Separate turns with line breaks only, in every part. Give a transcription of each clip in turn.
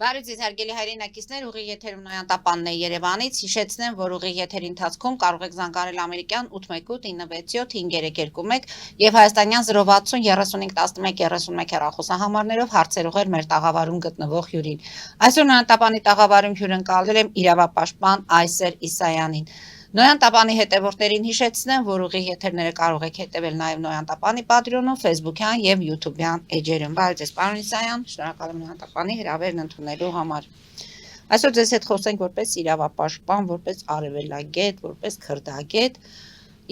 Բարև հարգելի հայրենակիցներ, ուղիղ եթերում Նոյան Տապանն է Երևանից, հիշեցնեմ, որ ուղիղ եթերի ընթացքում կարող եք զանգարել ամերիկյան 818-967-521 և հայաստանյան 060 35 11 31 հեռախոսահամարներով հարցեր ուղղել մեր տաղավարում գտնվող հյուրին։ Այսօր Նոյան Տապանի տաղավարում հյուրընկալել եմ իրավապաշտպան Այսեր Իսայանին։ Նոյան Տապանի հետևորդներին հիշեցնեմ, որ ուղիղ եթերները կարող եք հետևել նաև Նոյան Տապանի պատրոնում, Facebook-յան եւ YouTube-յան էջերում։ Բարև ձեզ, պարոն Իսայան, շնորհակալ եմ Նոյան Տապանի հրավերն ընդունելու համար։ Այսօր ձեզ հետ խոսենք որպես իրավապաշտպան, որպես արևելագետ, որպես քրդագետ,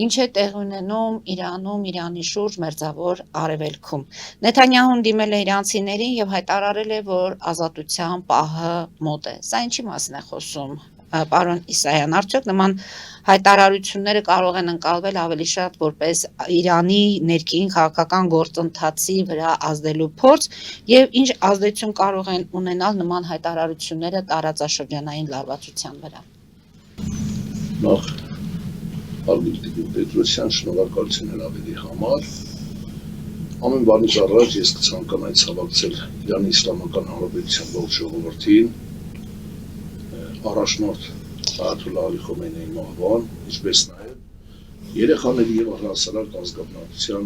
ինչ է տեղ ունենում Իրանում, Իրանի շուրջ մերձավոր արևելքում։ Նեթանյահուն դիմել է իրանցիներին եւ հայտարարել է, որ ազատության պահը մոտ է։ Սա ինչի մասին է խոսում, պարոն Իսայան, արդյոք նման հայտարարությունները կարող են ընկալվել ավելի շատ որպես Իրանի ներքին քաղաքական գործընթացի վրա ազդելու փորձ եւ ինչ ազդեցություն կարող են ունենալ նման հայտարարությունները տարածաշրջանային լարվածության վրա։
Նախ Ալբերտ Պետրոսյան, շնորհակալություն հրավերի համար։ Ամեն բանից առաջ ես կցանկանայի ցավակցել Իրանի Իսլամական Հանրապետության ողջ ժողովրդին, առաջնորդ Այաթոլլահ Ալի Խոմեյնիի մահվան, ինչպես նաև երեխաների եւ առհասարակ ազգանունության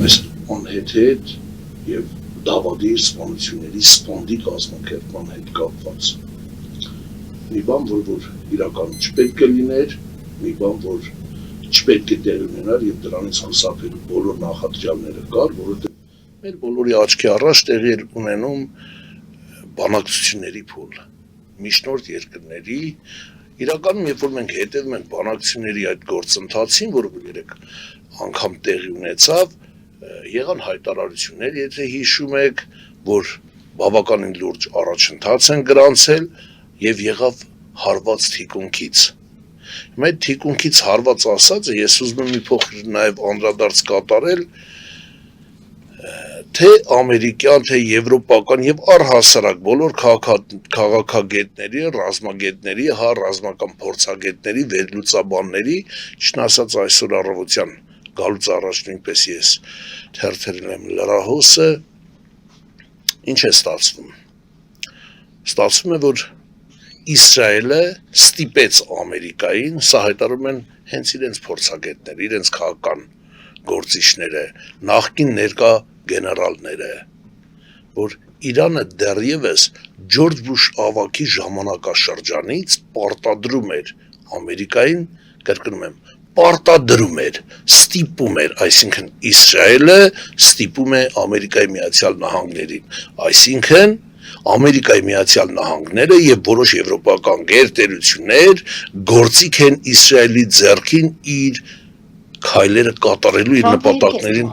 այս անհեթեթ եւ դավադիր սպանությունների սպանդի կազմակերպման հետ կապված։ Մի բան, որ իրականում չպետք է լիներ, մի բան, որ չպետք է տեղ ունենար եւ դրանից խուսափելու բոլոր նախադրյալները կար, որովհետեւ մեր բոլորի աչքի առաջ տեղի էր ունենում բանակցությունների փուլ։ Միջնորդ երկրների իրականում երբ որ մենք հետևում ենք բանակցությունների այդ գործընթացին, որը երեք անգամ տեղի ունեցավ, եղան հայտարարություններ, եթե հիշում եք, որ բավականին լուրջ առաջընթաց են գրանցել եւ եղավ հարված թիկունքից։ Հիմա այդ թիկունքից հարված ասածը ես ուզում եմ մի փոքր նաեւ անդրադարձ կատարել թե ամերիկյան, թե եվրոպական եւ առհասարակ բոլոր քաղաքագետների, ռազմագետների, ռազմական փորձագետների, վերլուծաբանների, չնասած այսօր առավոտյան գալուց առաջ նույնպես ես թերթերել եմ լրահոսը, ինչ է ստացվում։ Ստացվում է, որ Իսրայելը ստիպեց Ամերիկային, սա հայտարարում են հենց իրենց փորձագետները, իրենց քաղաքական գործիչները, նախկին ներկա գեներալները, որ Իրանը դեռևս Ջորջ Բուշ ավագի ժամանակաշրջանից պարտադրում էր Ամերիկային, կրկնում եմ, պարտադրում էր, ստիպում էր, այսինքն Իսրայելը ստիպում է Ամերիկայի Միացյալ Նահանգներին, այսինքն Ամերիկայի Միացյալ Նահանգները եւ որոշ եվրոպական գերտերություններ գործիք են Իսրայելի ձեռքին իր քայլերը կատարելու իր նպատակներին,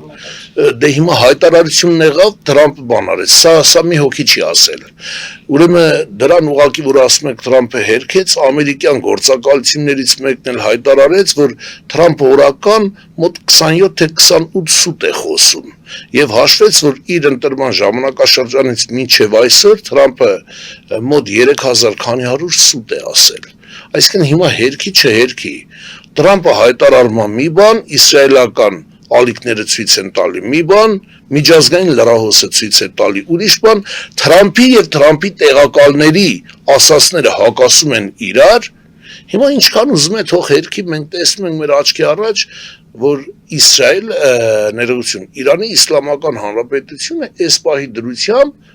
դե հիմա հայտարարությունն եղավ, Թրամփը բան արեց, սա մի հոգի չի ասել, ուրեմն դրան ուղղակի որ ասում եք Թրամփը հերքեց, ամերիկյան գործակալություններից մեկն էլ հայտարարեց, որ Թրամփը օրական մոտ 27 թե 28 սուտ է խոսում, եւ հաշվեց, որ իր ընտրման ժամանակաշրջանից մինչեւ այսօր Թրամփը մոտ 3000 քանի հարյուր սուտ է ասել, այսինքն հիմա հերքի չհերքի, Թրամփը հայտարարում է մի բան, իսրայելական ալիքները ցույց են տալի մի բան, միջազգային լրահոսը ցույց է տալի ուրիշ բան, Թրամփի եւ Թրամփի տեղակալների ասածները հակասում են իրար, հիմա ինչքան ուզում է թող հերքի, մենք տեսնում ենք մեր աչքի առաջ, որ Իսրայել, ներողություն, Իրանի Իսլամական Հանրապետությունը այս պահի դրությամբ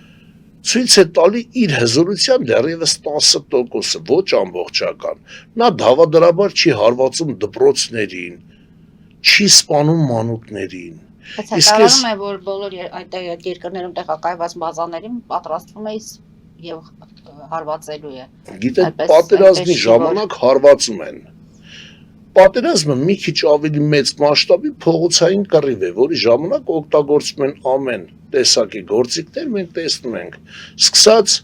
ցույց է տալի իր հզորության դեռևս 10%-ը, ոչ ամբողջական, նա դավադրաբար չի հարվածում դպրոցներին, չի սպանում մանուկներին։
Բայց հայտարարում է, որ բոլոր այդ երկրներում տեղակայված բազաներին պատրաստվում է եւ հարվածելու է։
Գիտեք, պատերազմի ժամանակ հարվածում են։ Պատերազմը մի քիչ ավելի մեծ մասշտաբի փողոցային կռիվ է, որի ժամանակ օգտագործում են ամեն տեսակի գործիքներ, մենք տեսնում ենք, սկսած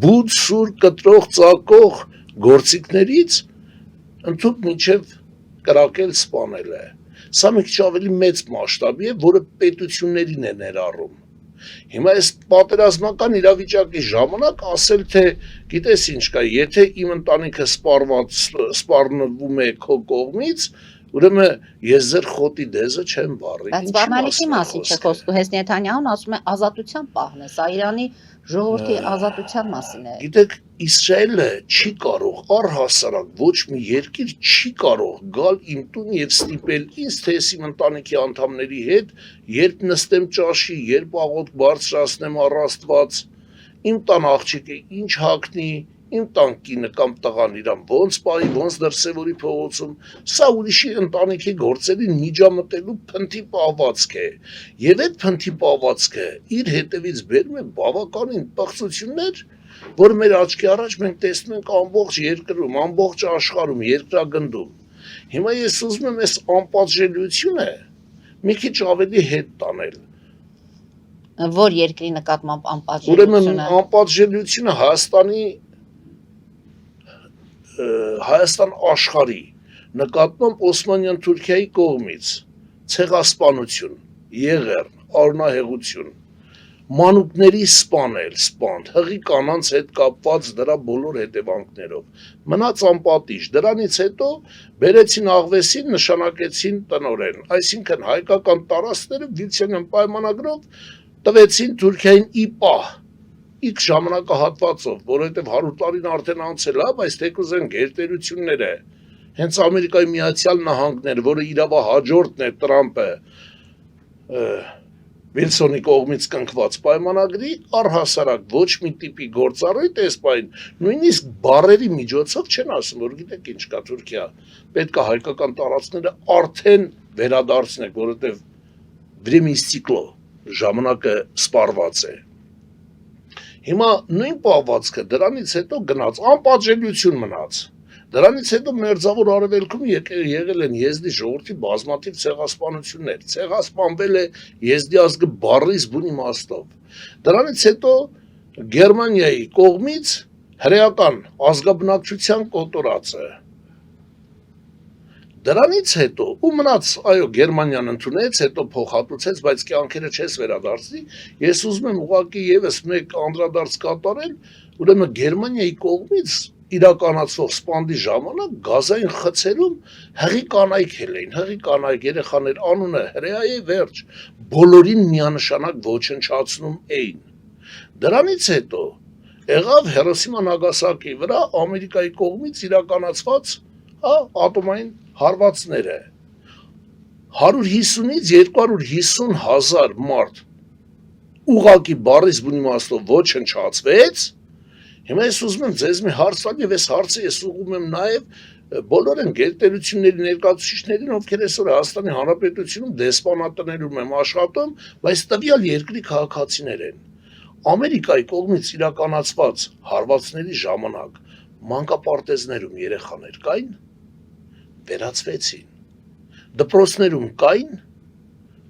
բուդ, սուր, կտրող, ծակող գործիքներից ընդհանուր մինչև կրակել, սպանել է։ Սա մի քիչ ավելի մեծ մասշտաբի է, որը պետություններին է ներառում։ Հիմա այս պատերազմական իրավիճակի ժամանակ ասել, թե գիտես ինչ կա, եթե իմ ընտանիքը սպառնվում է քո կողմից, ուրեմն ես ձեր խոտի դեզը չեմ վառի։
Բայց սպառնալիքի մասին չէ խոսքը, հենց Նեթանյահուն ասում է ազատության պահն է, սա Իրանի Ժողովրդի ազատության մասին է։
Գիտեք, Իսրայելը չի կարող առհասարակ ոչ մի երկիր չի կարող գալ իմ տուն եւ ստիպել ինձ թե ես իմ ընտանիքի անդամների հետ, երբ նստեմ ճաշի, երբ աղոթք բարձրացնեմ առ Աստված, իմ տան աղջիկը ինչ հագնի, իմ տան կինը կամ տղան իրան ոնց պահի, ոնց դրսևորի փողոցում, սա ուրիշի ընտանիքի գործերին միջամտելու փնթի պահվածք է։ Եվ այդ փնթի պահվածքը իր հետևից բերում է բավականին պղծություններ, որ մեր աչքի առաջ մենք տեսնում ենք ամբողջ երկրում, ամբողջ աշխարհում, երկրագնդում։ Հիմա ես ուզում եմ այս անպատժելիությունը մի քիչ ավելի հետ տանել։
Որ երկրի նկատմամբ
Ուրեմն
անպատժելիությունը
Հայաստան աշխարհի նկատմամբ Օսմանյան Թուրքիայի կողմից ցեղասպանություն, եղեռն, արունահեղություն, մանուկների սպանդ, հղի կանանց հետ կապված դրա բոլոր հետևանքներով, մնաց անպատիժ, դրանից հետո բերեցին աղվեսին, նշանակեցին տնօրեն, այսինքն հայկական տարածքները Վիլսենյան պայմանագրով տվեցին Թուրքիային ի պահ, X ժամանակահատվածով, որովհետև 100 տարին արդեն անցել է, բայց թեկուզ են գերտերությունները, հենց Ամերիկայի Միացյալ Նահանգները, որը իրավահաջորդն է Տրամպը, Վիլսոնի կողմից կնքված պայմանագրի, առհասարակ ոչ մի տիպի գործառույթ էսպայն, նույնիսկ բառերի միջոցով չեն ասում, որ գիտեք ինչ կա Թուրքիա, պետք է հայկական տարածքները արդեն վերադարձնեք, որովհետև վրեմի ստիկլո ժամանակը սպառված է։ Հիմա նույն պահվածքը դրանից հետո գնաց, անպատժելիություն մնաց։ Դրանից հետո մերձավոր արևելքում եղել են եզդի ժողովրդի բազմաթիվ ցեղասպանություններ, ցեղասպանվել է եզդի ազգը բառից բուն իմաստով։ Դրանից հետո Գերմանիայի կողմից հրեական ազգաբնակչության կոտորածը։ Դրանից հետո ու մնաց, այո, Գերմանիան ընդունեց, հետո փոխհատուցեց, բայց կյանքերը չես վերադարձնի։ Ես ուզում եմ ուղղակի եւս մեկ անդրադարձ կատարել, ուրեմն Գերմանիայի կողմից իրականացվող սպանդի ժամանակ գազային խցերում հղի կանայք էին, հղի կանայք երեխաներ անունը հրեա է վերջ, բոլորին միանշանակ ոչնչացնում էին։ Դրանից հետո եղավ Հիրոսիմա Նագասակի վրա Ամերիկայի կողմից իրականացված ատոմային հարվածները 150-ից 250 հազար մարդ ուղղակի բառից բուն իմաստով ոչնչացվեց։ Հիմա ես ուզում եմ ձեզ մի հարց տալ եւ այս հարցը ես ուղղում եմ նաեւ բոլոր են գերտերությունների ներկայացուցիչներին, ովքեր այսօր Հայաստանի Հանրապետությունում դեսպանատներում են աշխատում, բայց տվյալ երկրի քաղաքացիներ են։ Ամերիկայի կողմից իրականացված հարվածների ժամանակ մանկապարտեզներում երեխաներ կային, վերացվեցին, դպրոցներում կային,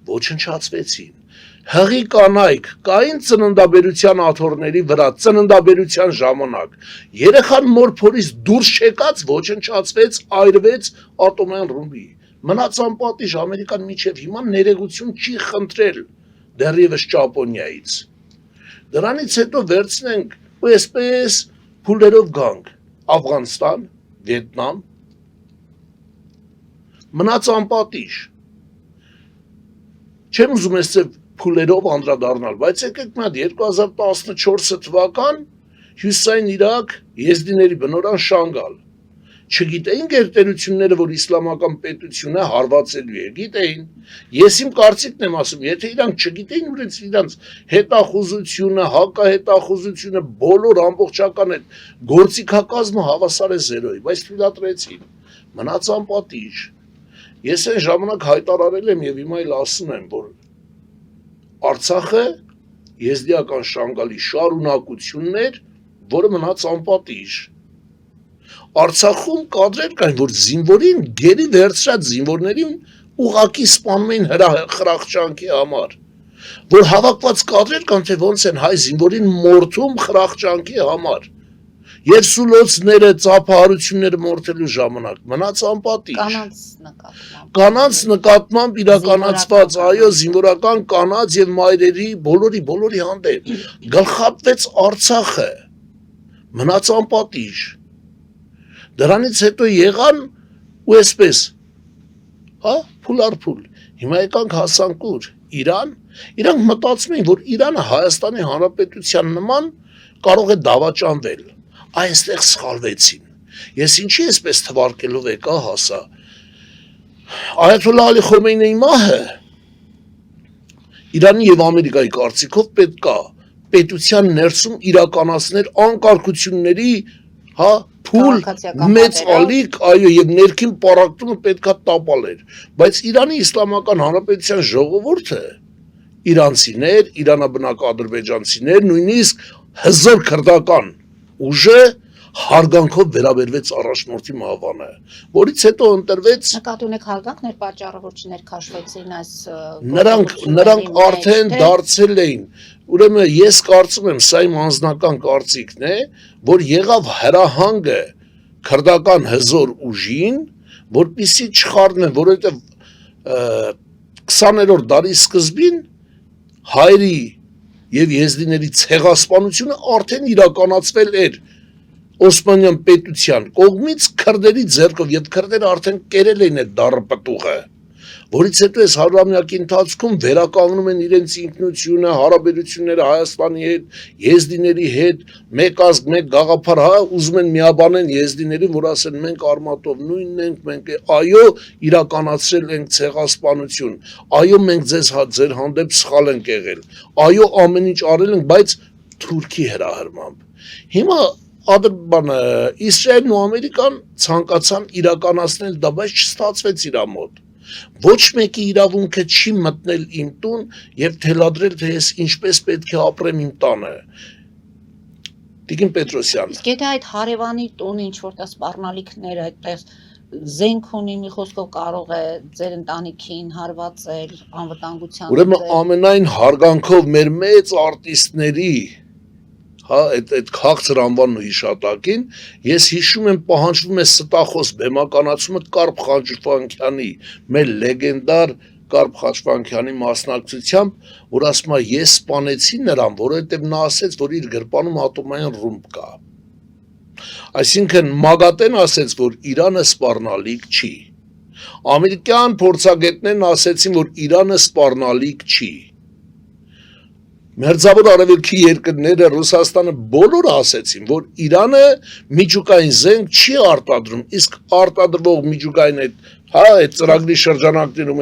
ոչնչացվեցին, հղի կանայք կային ծննդաբերության աթոռների վրա, ծննդաբերության ժամանակ, երեխան մոր փորից դուրս չեկած, ոչնչացվեց, այրվեց ատոմային ռումբի, մնաց անպատիժ Ամերիկան մինչև հիմա ներեգություն չի խնդրել դեռևս Ճապոնիայից։ Դրանից հետո վերցնենք ու այսպես փուլերով գանք Աֆղանստան, Վիետնամ, մնաց անպատիժ։ Չեմ ուզում ես փուլերով անդրադառնալ, բայց եկեք մի հատ 2014 թվական Հյուսիսային Իրաք եզդիների բնորան Շանգալ։ Չգիտեին գերտերությունները, որ իսլամական պետությունը հարվածելու է, գիտեին։ Ես իմ կարծիքն եմ ասում, եթե իրանք չգիտեին, իրանք հետախուզությունը, հակահետախուզությունը, բոլոր ամբողջական այդ գործիքակազմը հավասար է 0-ի, բայց թույլատրեցին։ Մնաց անպատիժ։ Ես այն ժամանակ հայտարարել եմ եւ հիմա էլ ասում եմ, որ Արցախը եզդիական Շանգալի շարունակությունն էր, որը մնաց անպատիժ։ Արցախում կադրեր կային, որ զինվորին գերի վերցրած զինվորներին ուղակի սպանում էին խրախճանքի համար, որ հավաքված կադրեր կան, թե ոնց են հայ զինվորին մորթում խրախճանքի համար, եւ սուլոցները, ծափահարությունները մորթելու ժամանակ մնաց անպատիժ։ Կանանց նկատմամբ իրականացված, այո, զինվորական կանանց եւ մայրերի բոլորի հանդեպ գլխատվեց Արցախը, մնաց անպատիժ։ Դրանից հետո եղան ու այսպես, փուլ առ փուլ։ Հիմա եկանք հասանք ուր, Իրան, իրանք մտածում են, որ Իրանը Հայաստանի Հանրապետության նման կարող է դավաճանվել։ Այստեղ սխալվեցին։ Ես ինչի էսպես թվարկելով եկա հասա։ Այաթոլլահ Ալի Խոմեյնիի մահը Իրանի եւ Ամերիկայի կարծիքով պետք է պետության ներսում իրականացնել անկարգությունների, հա, փուլ մեծ ալիք, այո, եւ ներքին պարակտումը պետքա տապալեր, բայց Իրանի Իսլամական Հանրապետության ժողովուրդը, իրանցիներ, իրանաբնակ ադրբեջանցիներ, նույնիսկ հզոր քրդական ուժը հարգանքով վերաբերվեց առաջնորդի մահվանը, որից հետո ընտրվեց
նկատի ունեք հարգանքն էր պատճառը, որ չներքաշվեցին այս
նրանք արդեն դարձել էին, ուրեմն ես կարծում եմ, սա իմ անձնական կարծիքն է, որ եղավ հրահանգը քրդական հզոր ուժին, որպեսզի չխառնեն, որովհետև 20-րդ դարի սկզբին հայերի եւ եզդիների ցեղասպանությունը արդեն իրականացվել էր Օսմանյան պետության կողմից քրդերի ձեռքով եւ քրդերը արդեն կերել էին այդ դառը պտուղը, որից հետո այս 100-ամյակի ընթացքում վերականգնում են իրենց ինքնությունը, հարաբերությունները Հայաստանի հետ, եզդիների հետ, մեկ ազգ, մեկ գաղափար, հա, ուզում են միաբանեն եզդիներին, որ ասեն մենք արմատով նույնն ենք, մենք այո, իրականացրել ենք ցեղասպանություն, այո, մենք ձեր հանդեպ սխալ ենք եղել, այո, ամեն ինչ արել ենք, բայց Թուրքի հրահրմամբ։ Հիմա Իսրայելն ու Ամերիկան ցանկացան իրականացնել դա, բայց չստացվեց իրա մոտ։ Ոչ մեկի իրավունքը չի մտնել իմ տուն եւ թելադրել, թե ես ինչպես պետք է ապրեմ իմ տանը։ Տիկին Պետրոսյան։
Իսկ եթե այդ հարևանի տունը ինչ որ տես սպառնալիքներ այդտեղ զենք ունի, մի խոսքով կարող է ձեր ընտանիքին հարվածել, անվտանգության։
Ուրեմն ամենայն հարգանքով մեր մեծ արտիստների, հա, այդ քաղցր անվանն ու հիշատակին, ես հիշում եմ պահանջվում է ստախոս բեմականացումը Կարպ Խաչվանքյանի, մեր լեգենդար Կարպ Խաչվանքյանի մասնակցությամբ, որ ասում է ես սպանեցի նրան, որովհետև նա ասեց, որ իր գրպանում ատոմային ռումբ կա։ Այսինքն Մագատեն ասեց, որ Իրանը սպառնալիք չի։ Ամերիկյան փորձագետներն ասեցին, որ Իրանը սպառնալիք չի։ Մերձավոր արևելքի երկրները, Ռուսաստանը բոլորը ասեցին, որ Իրանը միջուկային զենք չի արտադրում, իսկ արտադրվող միջուկային այդ ծրագրի շրջանակներում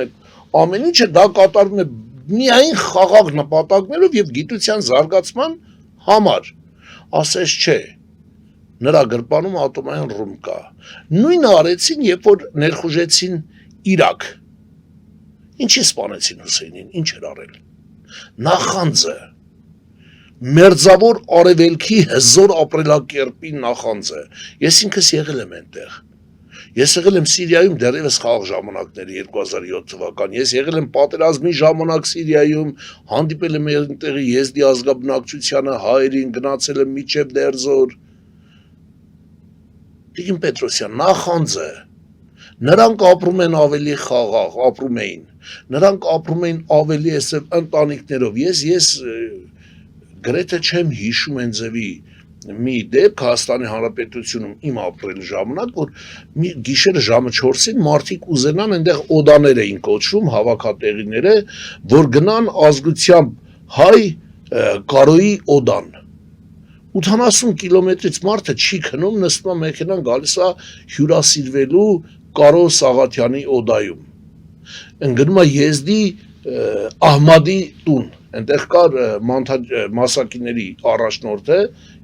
ամեն ինչը դա կատարվում է միայն խաղաղ նպատակներով եւ գիտության զարգացման համար։ Ասես չէ, նրա գրպանում ատոմային ռումբ կա։ Նույնը արեցին, երբ որ ներխուժեցին Իրաք։ Ինչի սպանեցին Հուսեյնին, ինչ էր արել։ Նախանձը, մերձավոր արևելքի հզոր ապրելակերպի նախանձը, ես ինքս եղել եմ այնտեղ, ես եղել եմ Սիրիայում դեռևս խաղաղ ժամանակների 2007 թվական, ես եղել եմ պատերազմի ժամանակ Սիրիայում, հանդիպել եմ այնտեղի եզդի ազգաբնակչությանը, հայերին, գնացել եմ մինչև Դերձոր։ Տիկին Պետրոսյան, նախանձը, նրանք ապրում են ավելի խաղաղ, ապրում էին, նրանք ապրում էին ավելի ընտանիքներով, ես գրեթե չեմ հիշում են ձևի մի դեպք Հայաստանի Հանրապետությունում իմ ապրել ժամանակ, որ մի գիշերը ժամը 4-ին մարդիկ ուզենան այնտեղ օդաներ էին կոչվում, հավաքատեղիները, որ գնան ազգությամբ հայ կարոյի օդան։ 80 կիլոմետրից մարդը չի քնում, նստում է մեքենան, գալիս է հյուրասիրվելու Կարո Սաղաթյանի օդայում։ Ընկնում է եզդի Ահմադի տուն, այնտեղ կար մասակիների առաջնորդը,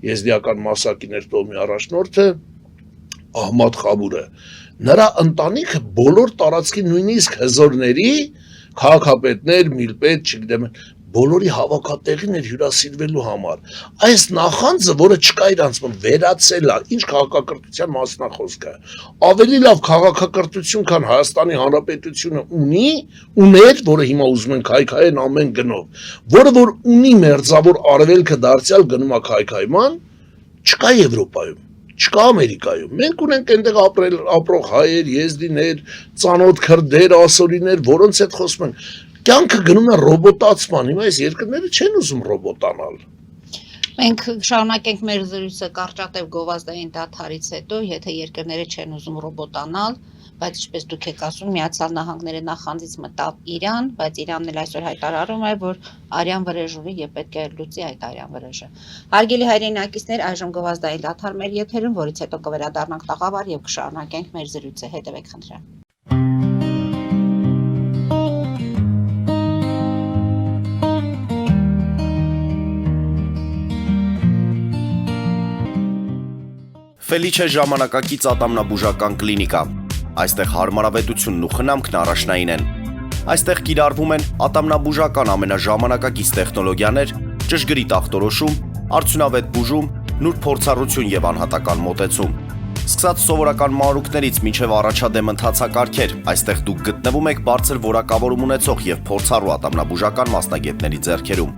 եզդիական մասակիներ տոմի առաջնորդը Ահմադ Խաբուրը։ Նրա ընտանիքը բոլոր տարածքի նույնիսկ հզորների, քաղաքապետներ, միլպետ, չգիտեմ, բոլորի հավաքատեղին էր հյուրասիրվելու համար։ Այս նախանձը, որը չկա իրանց մոտ, վերացել է, ինչ քաղաքակրթության մասն է խոսքը։ Ավելի լավ քաղաքակրթություն, քան Հայաստանի Հանրապետությունը ուներ, որը հիմա ուզում են քայքայեն ամեն գնով, որը որ ունի մերձավոր արևելքը դարձյալ գնում է քայքայման, չկա Եվրոպայում, չկա Ամերիկայում։ Մենք ունենք այնտեղ ապրող հայեր, եզդիներ, ծանոթ քրդեր, ասորիներ, որոնց հետ խոսում են։ Կյանքը գնում է ռոբոտացման, հիմա այս երկրները չեն ուզում ռոբոտանալ։
Մենք շարունակենք մեր զրույցը կարճատև գովազդային դադարից հետո, եթե երկրները չեն ուզում ռոբոտանալ, բայց ինչպես դուք եք ասում, Միացյալ Նահանգները նախանձից մտավ Իրան, բայց Իրանն էլ այսօր հայտարարում է, որ արյան վրեժ ունի եւ պետք է լուծի այդ արյան վրեժը։ Հարգելի հայրենակիցներ, այժմ գովազդային դադար մեր եթերում, որից հետո կվերադառնանք տաղավար եւ կշարունակենք մեր զրույցը։ Հետևեք խնդրեմ։
Ֆելիչե ժամանակակից ատամնաբուժական կլինիկա։ Այստեղ հարմարավետությունն ու խնամքն առաջնային են։ Այստեղ կիրառվում են ատամնաբուժական ամենաժամանակակից տեխնոլոգիաներ, ճշգրիտ ախտորոշում, արդյունավետ բուժում, նուրբ փորձառություն եւ անհատական մոտեցում։ Սկսած սովորական մանրուքներից մինչև առաջադեմ ընթացակարգեր, այստեղ դուք գտնվում եք բարձր որակավորում ունեցող եւ փորձառու ատամնաբուժական մասնագետների ձեռքերում։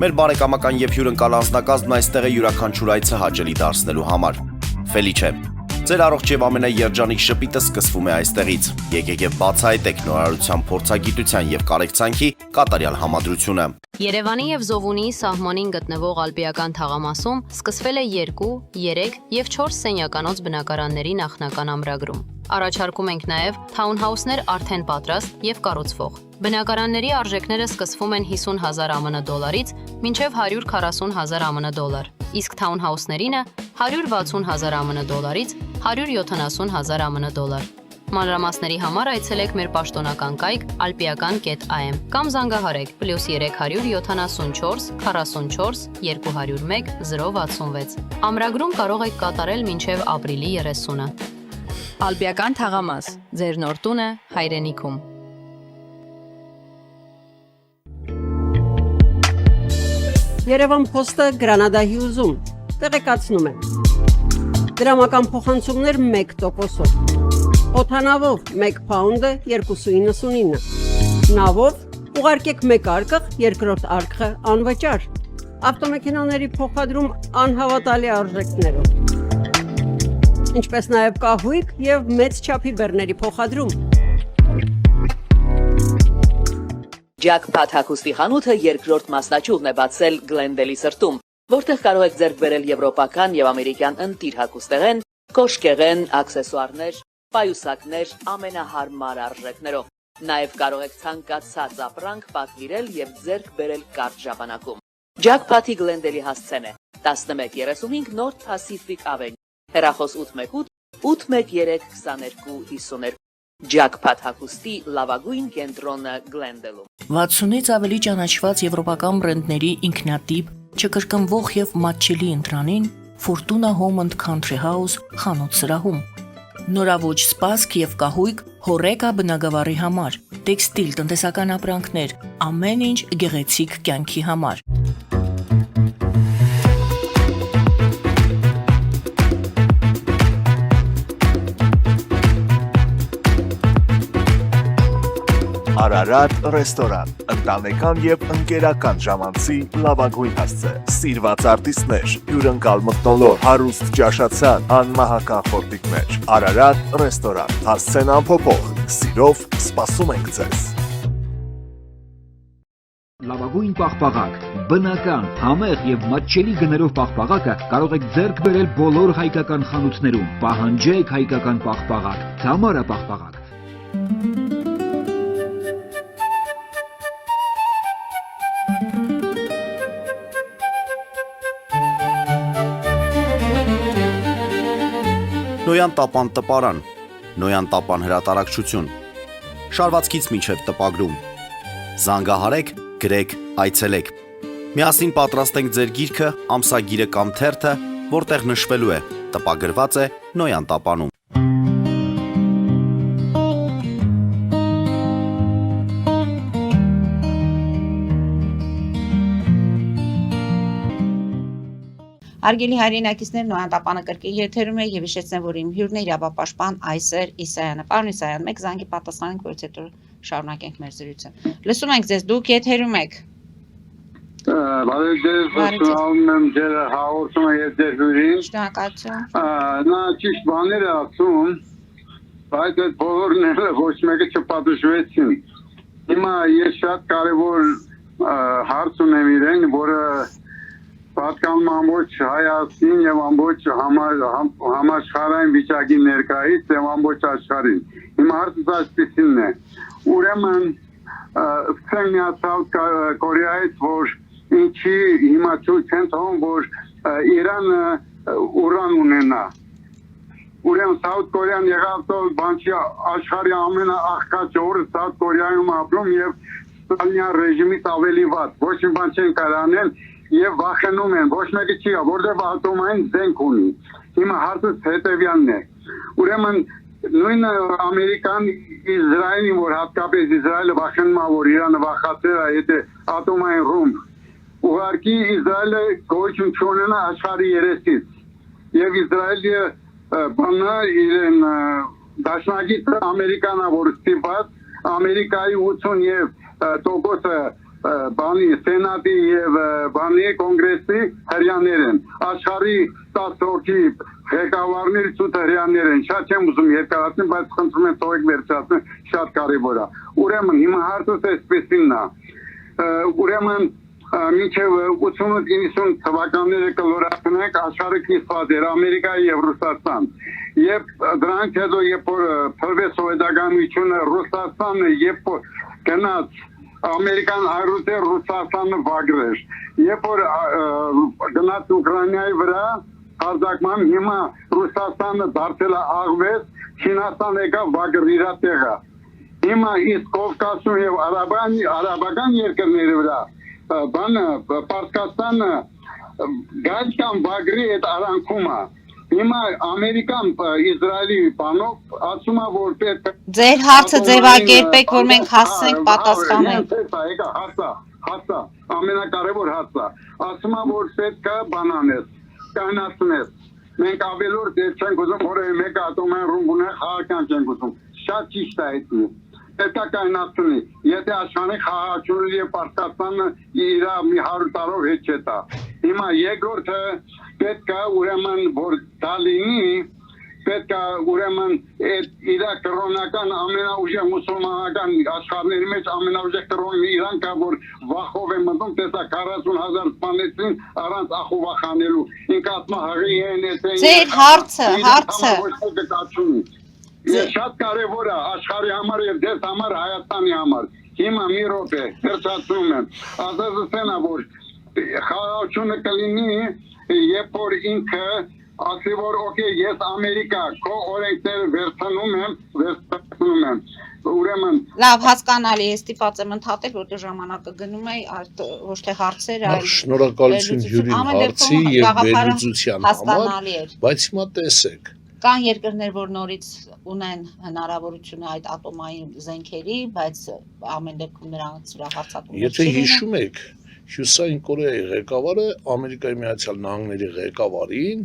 Մեր բարեկամական եւ հյուրընկալ անձնակազմն այստեղ է յուրաքանչյուր այցը հաճելի դարձնելու համար։ Ֆելիչե, ձեր առողջ եւ ամենաերջանիկ շպիտը սկսվում է այստեղից։ Եկեք եւ բացահայտեք նորարարության փորձագիտության եւ կարեկցանքի կատարյալ համադրությունը։
Երևանի եւ Զովունիի սահմանին գտնվող ալպիական թաղամասում սկսվել է 2, 3 եւ 4 սենյականոց բնակարանների նախնական ամրագրում։ Առաջարկում ենք նաեւ թաունհաուսներ արդեն պատրաստ եւ կառուցվող։ Բնակարանների արժեքները սկսվում են 50,000 ԱՄՆ դոլարից մինչև 140,000 ԱՄՆ դոլար, իսկ թաունհաուսներինը 160,000 ԱՄՆ դոլարից 170,000 ԱՄՆ դոլար։ Մանրամասների համար այցելեք մեր պաշտոնական կայք alpiakan.am կամ զանգահարեք +374 44 201 066։ Ամրագրում կարող եք կատարել մինչև ապրիլի 30-ը։ Ալպիական թաղամաս, ձեր նոր տունը հայրենիքում։
Երևան փոստը Գրանադայի ուզում, տեղեկացնում եմ։ Դրամական փոխանցումներ 1%-ով։ Օդանավով 1 փաունդը 2.99։ Նավով ուղարկեք 1 արկղ, երկրորդ արկղը անվճար։ Ավտոմեքենաների փոխադրում անհավատալի արժեքներով։ Ինչպես նաև կահույք եւ մեծ չափի բեռների փոխադրում։
Jackpot հագուստի խանութը երկրորդ մասնաճյուղն է բացել Գլենդելի սրտում, որտեղ կարող եք ձեռք բերել եվրոպական եւ ամերիկյան ընտիր հագուստեղեն, կոշկեղեն, աքսեսուարներ, պայուսակներ ամենահարմար արժեքներով։ Նաեւ կարող եք ցանկացած ապրանք պատվիրել եւ ձեռք բերել կարճ ժամանակում։ Jackpot-ի Գլենդելի հասցեն է 1135 North Pacific Avenue, հեռախոս 818 813 2252։ Jackpot հագուստի լավագույն կենտրոնը Գլենդելում։
60-ից ավելի ճանաչված եվրոպական բրենդների ինքնատիպ, չկրկնվող եւ մատչելի ընտրանին Fortuna Home and Country House խանութ սրահում։ Նորաոճ սպասք եւ կահույք հորեկա բնագավառի համար, տեքստիլ, տնտեսական ապրանքներ, ամեն ինչ գեղեցիկ կյանքի համար։
Արարատ ռեստորան, ընտանեկան եւ ընկերական ժամանցի լավագույն հասցե, սիրված արտիստներ, հյուրընկալ մթնոլորտ, հարուստ ճաշացան, անմահական խորտիկներ։ Արարատ ռեստորան, հասցեն անփոփոխ, սիրով սպասում ենք ձեզ։
Լավագույն պաղպաղակ, բնական, համեղ եւ մատչելի գներով պաղպաղակը կարող եք ձեռք բերել բոլոր հայկական խանութներում։ Պահանջեք հայկական պաղպաղակ, Թամարա պաղպաղակ։
Նոյան տապան տպարան, Նոյան տապան հրատարակչություն, շարվածքից մինչև տպագրում, զանգահարեք, գրեք, այցելեք, միասին պատրաստենք ձեր գիրքը, ամսագիրը կամ թերթը, որտեղ նշվելու է, տպագրված է Նոյան տապանում։
Հարգելի հայրենակիցներ, Նոյան տապանը կրկին եթերում է եւ հիշեցնեմ, որ իմ հյուրն է իրավապաշտպան Այսեր Իսայանը։ Պարոն Իսայան, մեկ զանգի պատասխանենք, որից հետո շարունակենք մեր զրույցը։ Լսում ենք ձեզ, դուք եթերում եք։
Բարև ձեզ, ողջունում եմ ձեր հաղորդումը եւ ձեր հյուրին։
Շնորհակալություն։
Նա ճիշտ բաներ է ասում, բայց այդ բոլորները ոչ մեկը չպատժվեցին։ Հիմա ես շատ կարևոր հարց ունեմ իրեն, որը պատկանում ամբողջ Հայաստանին եւ ամբողջ համաշխարհային վիճակի ներկայից եւ ամբողջ աշխարհին։ Հիմա հարցը այսպեսին է։ Ուրեմն Սենյացավ Կորեայից, որ ինչի հիմա ցույց են տալում, որ Իրանը ուրան ունենա։ Ուրեմն Սաուդ Կորեան եղավ բանջի աշխարհի ամենաաղքատ ժողովուրդը Սաուդ Կորեայում ապրում եւ Ստալինյան ռեժիմից ավելի վատ։ Ոչ մի բան չեն կարող անել եւ վախենում են։ Ոչ մեկը չի, որտեղ ատոմային զենք ունի։ Հիմա հարցը հետեւյալն է։ Ուրեմն նույն Ամերիկան Իսրայելին, որ հատկապես Իսրայելը վախենում է, որ Իրանը վախացել է, եթե ատոմային ռումբ ուղարկի Իսրայելը գոյություն չունենա աշխարհի երեսից։ Եվ Իսրայելը բանա իրեն դաշնակից Ամերիկանա, որ ստիպած Ամերիկայի 80% բանի սենատի եւ բանի կոնգրեսի հրյաներ են աշխարհի 10 հոգի ղեկավարներից 8 հրյաներ են շատ չեմ ուզում երկարացնել բայց խնդրում եմ թողեք վերջացնել շատ կարեւոր է ուրեմն հիմա հարցը այսպեսինն է ուրեմն մինչև 80-90 թվականները կլորացնենք աշխարհը կիսված էր Ամերիկայի եւ Ռուսաստան եւ դրանից հետո երբ որ փրվեց սովետականությունը Ռուսաստանը երբ որ գնաց Ամերիկան հայրուտեր Ռուսաստանը վագրեր երբ որ գնաց Ուկրաինայի վրա հարձակման հիմա Ռուսաստանը դարձել է աղվես Չինաստանը եկավ վագր իր տեղը հիմա իսկ Կովկասում եւ արաբական երկրների վրա բանը Պարսկաստանը գաչ կամ վագրի այդ արանքումը հիմա Ամերիկան Իսրայելի բանով ասում է որ պետք
Ձեր հարցը ձևակերպեք որ մենք հասցենք պատասխանենք
հացա ամենակարևոր հացա ասում է որ պետք է բանանես կանացնես մենք ավելորդ չենք ուզում որևէ մեկը ատոմային ռումբ ունենա խաղական չենք ուզում շատ ճիշտ է այդ պետք է կանացնի եթե աշխարհի խաղաղությունը եւ Պարսկաստանը իր մի 100 տարով հետ չտա հիմա երկրորդը պետք է ուրեմն որ դա լինի պետք է ուրեմն իր կրոնական ամենաուժեղ մուսուլմանական աշխարհների մեջ ամենաուժեղ կրոնը Իրան կա որ վախով է մտնում տեսա 40,000 սպանեցին առանց ախովախանելու ինքը ատմահղի են
Ձեր հարցը
Ես շատ կարևոր է աշխարհի համար եւ դες համար Հայաստանի համար հիմա մի րոպե վերջացնում եմ ասածն է որ խաղաղությունը կլինի երբ որ ինքը ասի որ օքեյ ես Ամերիկա քո օրենքները վերցնում եմ ուրեմն
Լավ հասկանալի է ստիպած եմ ընդհատել որտեղ ժամանակը գնում է ոչ թե հարցեր այլ
շնորհակալություն Յուրին հարցի եւ վերլուծության համար բայց հիմա տեսեք
Կան երկրներ, որ նորից ունեն հնարավորությունը այդ ատոմային զենքերի, բայց ամեն դեպքում նրանց վրա հարձակում
Եթե հիշում եք, Հյուսային Կորեայի ղեկավարը Ամերիկայի Միացյալ Նահանգների ղեկավարին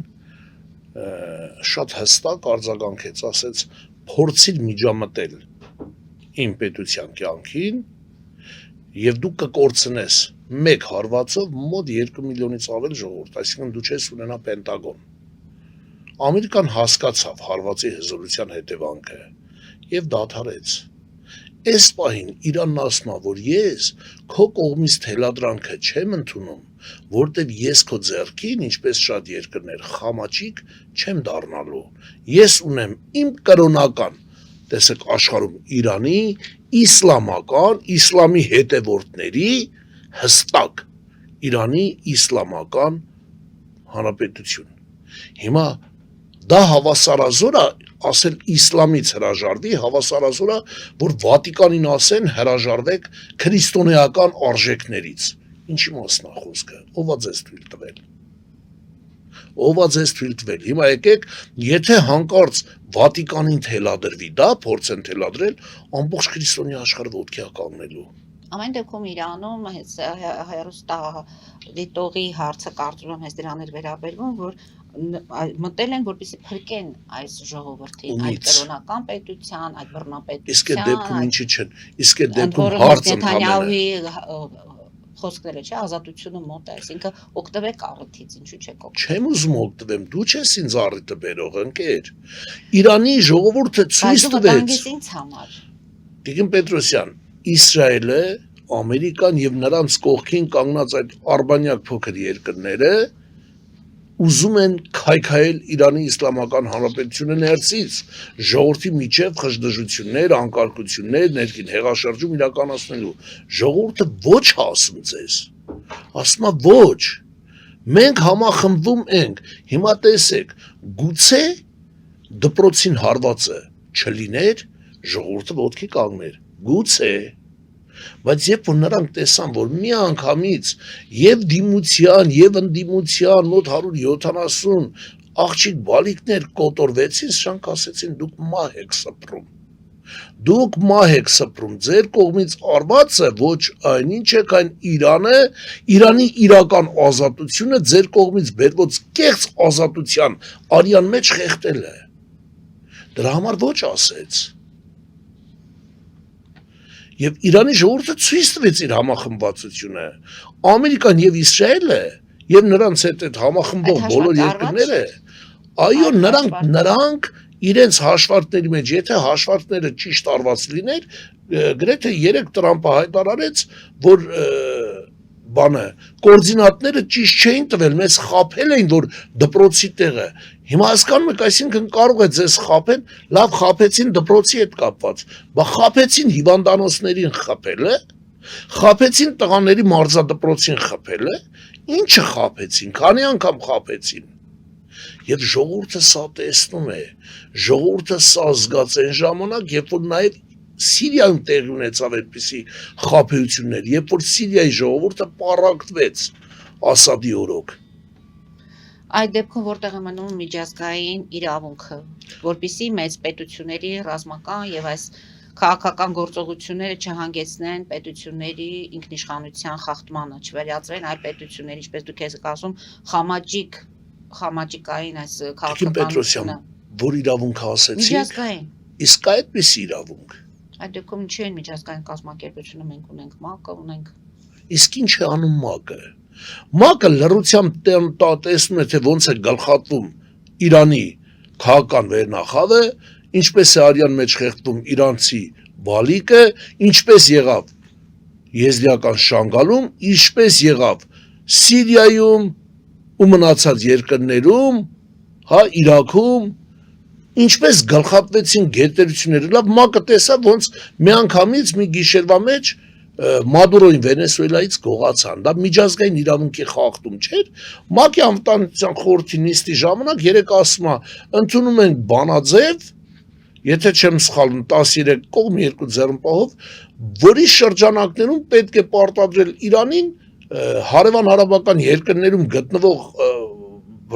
շատ հստակ արձագանքեց, ասեց, փորձիր միջամտել իմ պետության կյանքին եւ դու կկորցնես մեկ հարվածով մոտ 2 միլիոնից ավել ժողովուրդ, այսինքն դու չես ունենա Պենտագոն Ամերիկան հասկացավ հարվածի հզորության հետևանքը եւ դադարեց։ Այս պահին Իրանն ասում է, որ ես քո կողմից թելադրանքը չեմ ընդունում, որտեւ ես քո ձեռքին, ինչպես շատ երկրներ, խամաճիկ չեմ դառնալու։ Ես ունեմ իմ կրոնական, տեսեք աշխարհում Իրանի իսլամական, իսլամի հետևորդների հստակ Իրանի իսլամական հանրապետություն։ Հիմա Դա հավասարազոր է ասել իսլամից հրաժարվի, հավասարազոր է, որ Վատիկանին ասեն հրաժարվեք քրիստոնեական արժեքներից։ Ինչի մասն է խոսքը, ով է ձեզ թույլ տվել։ Ով է ձեզ թույլ տվել։ Հիմա եկեք, եթե հանկարծ Վատիկանին թելադրվի, դա փորձեն թելադրել, ամբողջ քրիստոնյա աշխարհը ոտքի կանգնելու։
Ամեն դեպքում Իրանում հերոստատիտողի հարցը կարծում եմ հենց դրան էր վերաբերվում, որ մտել են որպեսզի փրկեն այս ժողովրդին, այդ կրոնական պետության, այդ բռնապետության։
Իսկ այդ դեպքում ինչի չեն, իսկ այդ դեպքում հարցը ընդհանրապես
խոսքները չէ, ազատությունը մոտ է, այսինքն օգտվեք առիթից, ինչու չեք օգտվում։
Չեմ ուզում օգտվեմ, դու չես ինձ առիթը բերող ընկեր։ Իրանի ժողովուրդը ցույց տվեց։
Ինձ համար։
Տիկին Պետրոսյան, Իսրայելը, Ամերիկան եւ նրանց կողքին կանգնած այդ արբանյակ փոքր երկրները ուզում են քայքայել Իրանի Իսլամական Հանրապետությունը ներսից, ժողովրդի միջև խժդժություններ, անկարգություններ, ներքին հեղաշրջում իրականացնելու։ Ժողովուրդը ոչ ասում ձեզ, ասում է ոչ, մենք համախմբվում ենք, հիմա տեսեք, գուցե դպրոցին հարվածը չլիներ, ժողովուրդը ոտքի կանգներ, գուցե, բայց երբ որ նրանք տեսան, որ մի անգամից եւ դիմության, եւ ընդդիմության մոտ 170 աղջիկ բալիկներ կոտորվեցին, շանք ասեցին դուք մահ եք սփռում։ Դուք մահ եք սփռում, ձեր կողմից արվածը ոչ այն ինչ եք, այն Իրանը, Իրանի իրական ազատությունը ձեր կողմից բերված կեղծ ազատության արյան մեջ խեղդել է։ Դրա համար ոչ ասեց։ Եվ Իրանի ժողովուրդը ցույց տվեց իր համախմբվածությունը։ Ամերիկան եւ Իսրայելը եւ նրանց հետ այդ համախմբող բոլոր երկրները, այո, նրանք իրենց հաշվարկների մեջ, եթե հաշվարկները ճիշտ արված լիներ, գրեթե 3 Տրամպը հայտարարեց, որ կոորդինատները ճիշտ չէին տվել, մեզ խաբել էին, որ դպրոցի տեղը։ Հիմա հասկանում եք, այսինքն կարող է ձեզ խաբեն, լավ խաբեցին դպրոցի հետ կապված, բայց խաբեցին հիվանդանոցներին խփելը, խաբեցին տղաների մարզադպրոցին խփելը, ինչը խաբեցին, քանի անգամ խաբեցին։ Եվ ժողովուրդը սա տեսնում է, ժողովուրդը սա զգաց այն ժամանակ, երբ որ նաև Սիրիայում տեղի ունեցավ այդպիսի խաբեություններ, երբ որ Սիրիայի ժողովուրդը պառակտվեց Ասադի օրոք։
Այդ դեպքում որտեղ է մնում միջազգային իրավունքը, որպիսի մեծ պետությունների ռազմական եւ այս քաղաքական գործողությունները չհանգեցնեն պետությունների ինքնիշխանության խախտմանը, չվերածվեն այլ պետությունների, ինչպես դուք եք ասում, խամաճիկային այս քաղաքականությունը։
Որ իրավունք ասեցիք։
Միջազգային։
Իսկ այդպիսի իրավունք։
Այդ դեպքում չի են միջազգային կազմակերպությունը, մենք ունենք ՄԱԿ-ը, ունենք։
Իսկ ինչ է անում ՄԱԿ-ը։ ՄԱԿ-ը լռությամբ տեսնում է, թե ոնց է գլխատվում Իրանի քաղաքական վերնախավը, ինչպես է արյան մեջ խեղդվում իրանցի բալիկը, ինչպես եղավ եզդիական Շանգալում, ինչպես եղավ Սիրիայում ու մնացած երկրներում, Իրաքում, ինչպես գլխատվեցին գերտերությունները, լավ ՄԱԿ-ը տեսավ ոնց միանգամից մի գիշերվա մեջ Մադուրոին Վենեսուելայից գողացան, դա միջազգային իրավունքի խախտում չէր, ՄԱԿ-ի անվտանգության խորհրդի նիստի ժամանակ երեք ասում է, ընդունում ենք բանաձև, եթե չեմ սխալվում 13 կողմ 2 ձեռնպահով, որի շրջանակներում պետք է պարտադրել Իրանին հարևան արաբական երկրներում գտնվող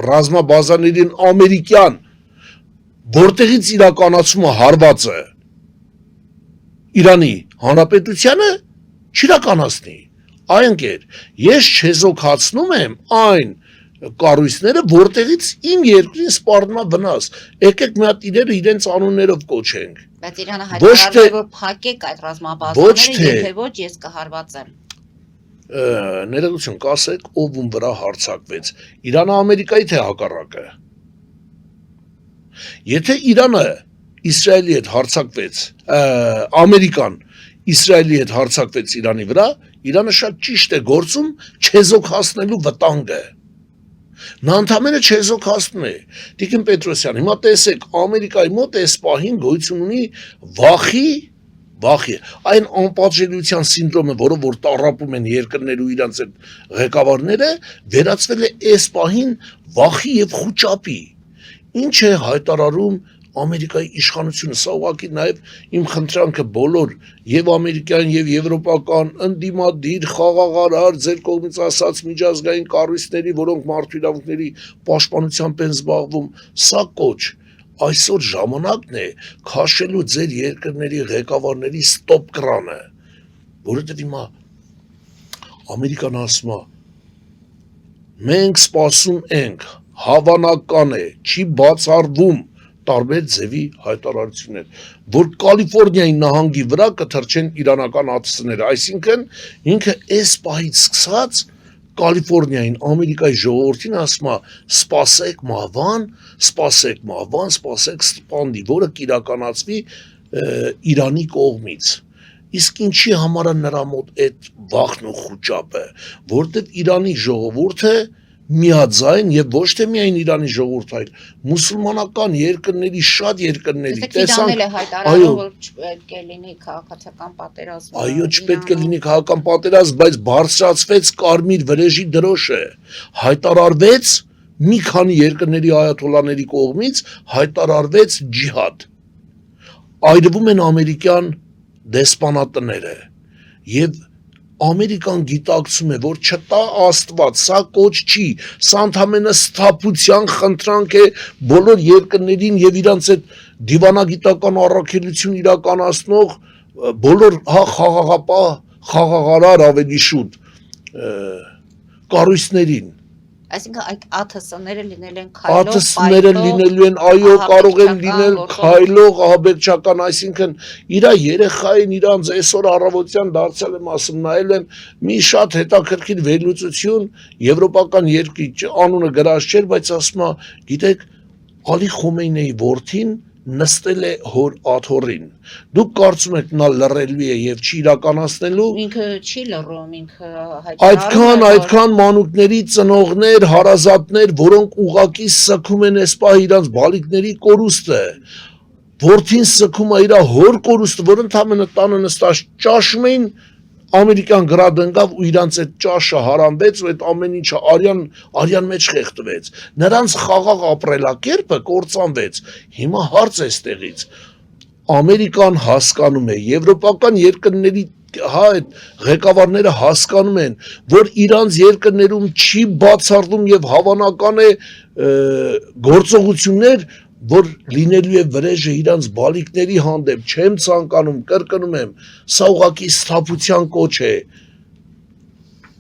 ռազմաբազաներին ամերիկյան, որտեղից իրականացումը հարվածը Իրանի հանրապետությանը չիրականացնի։ Այ ընկեր, ես չեզոքացնում եմ այն կառույցները, որտեղից իմ երկրին սպառնում է վնաս։ Եկեք մի հատ իրերը իրենց անուններով կոչենք։
Բայց Իրանը հայտարարել է, որ փակեք այդ ռազմաբազաները, եթե ոչ ես կհարվածեմ։
Ներողություն, կասեք, ով ում վրա հարձակվեց։ Իրանը Ամերիկայի թե հակառակը։ Եթե Իրանը Իսրայելի հետ հարձակվեց, Ամերիկան Իսրայելի հետ հարձակվեց Իրանի վրա, Իրանը շատ ճիշտ է գործում չեզոքացնելու վտանգը։ Նա ընդամենը չեզոքացնում է։ Տիկին Պետրոսյան, հիմա տեսեք, Ամերիկայի մոտ այս պահին գոյություն ունի վախի, այն անպատժելիության սինդրոմը, որը որ տառապում են երկրներու իրանց այդ ղեկավարները, վերածվել է այս պահին վախի եւ խուճապի։ Ինչ է հայտարարում Ամերիկայի իշխանությունը, սա ուղղակի նաև իմ խնդրանքը բոլոր եւ ամերիկյան եւ եվրոպական ընդդիմադիր խաղաղարար ձեր կողմից ասած միջազգային կառույցների, որոնք մարդու իրավունքների պաշտպանությամբ են զբաղվում, սա կոչ այսօր ժամանակն է քաշելու ձեր երկրների ղեկավարների ստոպ կրանը, որովհետեւ հիմա Ամերիկան ասում է մենք սպասում ենք, հավանական է, չի բացառվում տարբեր ձևի հայտարարություններ, որ Կալիֆոռնիայի նահանգի վրա կթռչեն իրանական ԱԹՍ-ները, այսինքն ինքը այս պահից սկսած Կալիֆոռնիային Ամերիկայի ժողովրդին ասում է սպասեք մահվան, սպասեք սպանդի, որը կիրականացվի Իրանի կողմից։ Իսկ ինչի համար է նրա մոտ այդ վախն ու խուճապը, որտեղ Իրանի ժողովուրդը միաձայն եւ ոչ թե միայն Իրանի ժողովուրդ, այլ մուսուլմանական երկրների շատ երկրների
տեսանք,
այո,
որ չպետք է լինի քաղաքացիական պատերազմ։
Այո, չպետք է լինի քաղաքական պատերազմ, բայց բարձրացվեց կարմիր վրեժի դրոշը, հայտարարվեց մի քանի երկրների այաթոլաների կողմից հայտարարվեց ջիհադ։ Այրվում են ամերիկյան դեսպանատները եւ Ամերիկան գիտակցում է, որ չտա Աստված, սա կոչ չի, սա ընդհանրապես սթափության խնդրանք է բոլոր երկրներին եւ իրանց այդ դիվանագիտական առաքելություն իրականացնող բոլոր խաղաղապահ, խաղաղարար ավելի շուտ կառույցներին։
Այսինքն այդ ԱԹՍ-ները լինել են քայլող,
ԱԹՍ-ները լինելու են, այո, կարող են լինել քայլող, ահաբեկչական, այսինքն իր երեխային իրանց այսօր առավոտյան դարձյալ եմ ասում, նայել եմ մի շատ հետաքրքիր վերլուծություն, եվրոպական երկիր, անունը գրած չէր, բայց ասում է, գիտեք, Ալի Խոմեյնիի որդին նստել է հոր աթոռին։ Դուք կարծում եք նա լռելու է եւ չի իրականացնելու։
Ինքը չի լռում, ինքը
Այդքան մանուկների ծնողներ, հարազատներ, որոնք ուղակի սգում են այս պահ իրանց բալիկների կորուստը։ Որդին սգում է իր հոր կորուստը, որ ընդհանրապես տանը նստած ճաշում էին, ամերիկյան գրադ ընկավ ու իրանց այդ ճաշը հարամվեց ու այդ ամեն ինչը արյան մեջ խեղդվեց։ Նրանց խաղաղ ապրելակերպը կործանվեց։ Հիմա հարց է ստեղից։ Ամերիկան հասկանում է, եվրոպական երկրների այդ ղեկավարները հասկանում են, որ իրանց երկրներում չի բացառվում եւ հավանական է գործողություններ, որ լինելու է վրեժը իրանց բալիկների հանդեպ, չեմ ցանկանում, կրկնում եմ, սա ուղղակի սթափության կոչ է։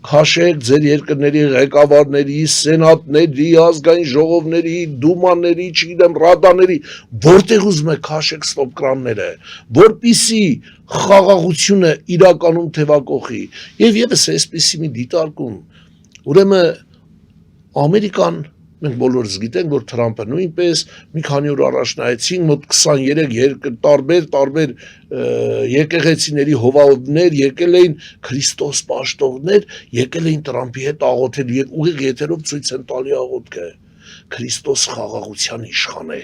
Քաշեք ձեր երկրների ղեկավարների, սենատների, ազգային ժողովների, դումաների, չգիտեմ, ռադաների, որտեղ ուզում եք քաշեք ստոպկրանները, որպիսի խաղաղությունը իրականում թևակողի։ Եվ եւս այսպիսի մի դիտարկում, ուրեմն Ամերիկան մենք բոլորս գիտենք, որ Թրամփը նույնպես մի քանի օր առաջ նայեցին մոտ 23 տարբեր եկեղեցիների հովավներ, եկել էին Քրիստոս պաշտողներ, եկել էին Թրամփի հետ աղոթել եւ ուղիղ եթերով ցույց են տալի աղոթքը։ Քրիստոս խաղաղության իշխան է։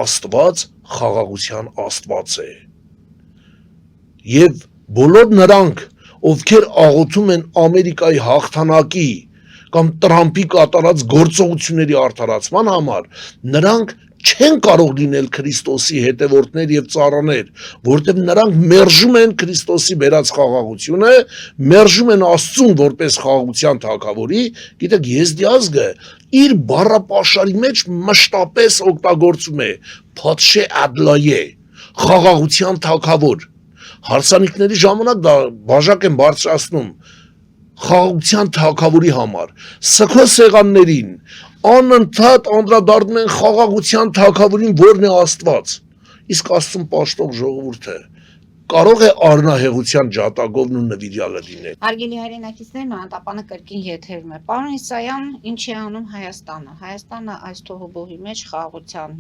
Աստված խաղաղության Աստված է։ Եվ բոլոր նրանք, ովքեր աղոթում են Ամերիկայի հաղթանակի կամ Տրամփի կատարած գործողությունների արդարացման համար, նրանք չեն կարող լինել Քրիստոսի հետևորդներ եւ ծառաներ, որտեղ նրանք մերժում են Քրիստոսի բերած խաղաղությունը, մերժում են Աստծուն որպես խաղաղության թագավորի, գիտեք, Եզդիազգը իր բառապաշարի մեջ մշտապես օգտագործում է Փաթշե Ադլայե, խաղաղության թագավոր։ Հարսանիքների ժամանակ դա բաժակ են բարձրացնում խաղաղության թագավորի համար, սքո սեղաններին, անընդհատ անդրադառնում են խաղաղության թագավորին, որն է Աստված, իսկ Աստծուն պաշտող ժողովուրդը կարող է առնահեղության ջատագովն ու նվիրյալը լինել։
Հարգելի հայրենակիցներ, Նորանտապանը կրկին եթերում է։ Պարոն Իսայան, ինչ է անում Հայաստանը։ Հայաստանը այս թողոբոհի մեջ խաղաղության,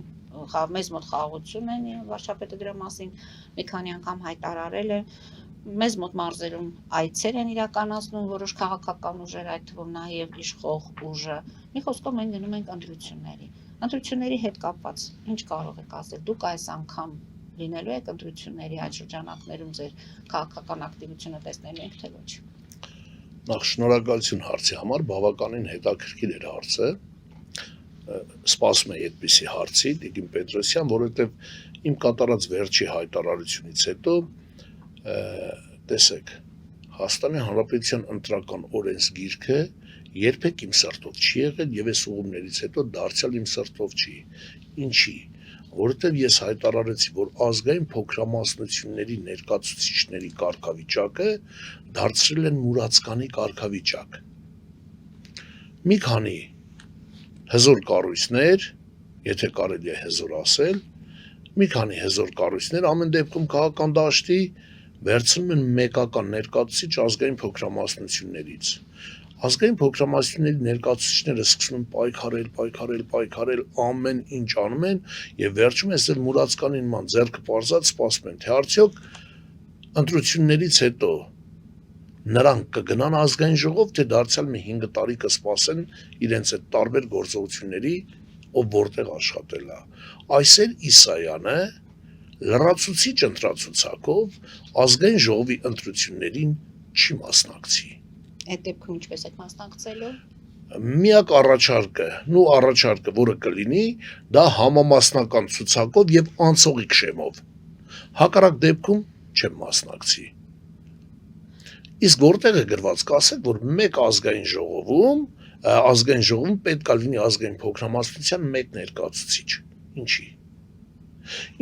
մեզ մոտ խաղաղություն են, վարչապետը դրա մասին մի քանի անգամ հայտարարել է։ Մեզ մոտ մարզերում այցեր են իրականացնում որոշ քաղաքական ուժեր, այդ թվում նաև իշխող ուժը։ Մի խոսքով մենք գնում ենք ընտրությունների։ Ընտրությունների հետ կապված ինչ կարող եք ասել։ Դուք այս անգամ լինելու եք ընտրությունների այդ շրջանակներում ձեր քաղաքական ակտիվությունը տեսնելու եք թե ոչ։
Նախ շնորհակալություն հարցի համար, բավականին հետաքրքիր էր հարցը։ Սպասում եմ այդպիսի հարցի, Տիկին Պետրոսյան, որովհետև իմ կատարած վերջի հայտարարությունից հետո տեսեք, Հայաստանի Հանրապետության ընտրական օրենսգիրքը երբեք իմ սրտով չի եղել եւ այս ուղումներից հետո դարձյալ իմ սրտով չի։ Ինչի՞։ Որովհետեւ ես հայտարարեցի, որ ազգային փոքրամասնությունների ներկայացուցիչների կարգավիճակը դարձրել են մուրացկանի կարգավիճակ։ Մի քանի հզոր կառույցներ, եթե կարելի է հզոր ասել, մի քանի հզոր կառույցներ ամեն դեպքում քաղաքական դաշտի վերցնում են մեկական ներկայացուցիչ ազգային փոքրամասնություններից։ Ազգային փոքրամասնությունների ներկայացուցիչները սկսում են պայքարել, ամեն ինչ անում են եւ վերջում էսել մուրացկանին ման ձեռքը պարզած սպասում են, թե արդյոք ընտրություններից հետո նրանք կգնան ազգային ժողով, թե դարձյալ մի 5 տարի կսպասեն իրենց այդ տարբեր գործողությունների, ով որտեղ աշխատել է։ Այսեր Իսայանը լրացուցիչ ընտրացուցակով ազգային ժողովի ընտրություններին չի մասնակցի։
Այդ դեպքում ինչպես եք մասնակցելու։
Միակ առաջարկը, որը կլինի, դա համամասնական ցուցակով եւ անցողիկ շեմով։ Հակառակ դեպքում չեմ մասնակցի։ Իսկ որտեղ է գրված, կասեք, որ մեկ ազգային ժողովում պետք է լինի ազգային փոքրամասնության մեկ ներկայացուցիչ։ Ինչի։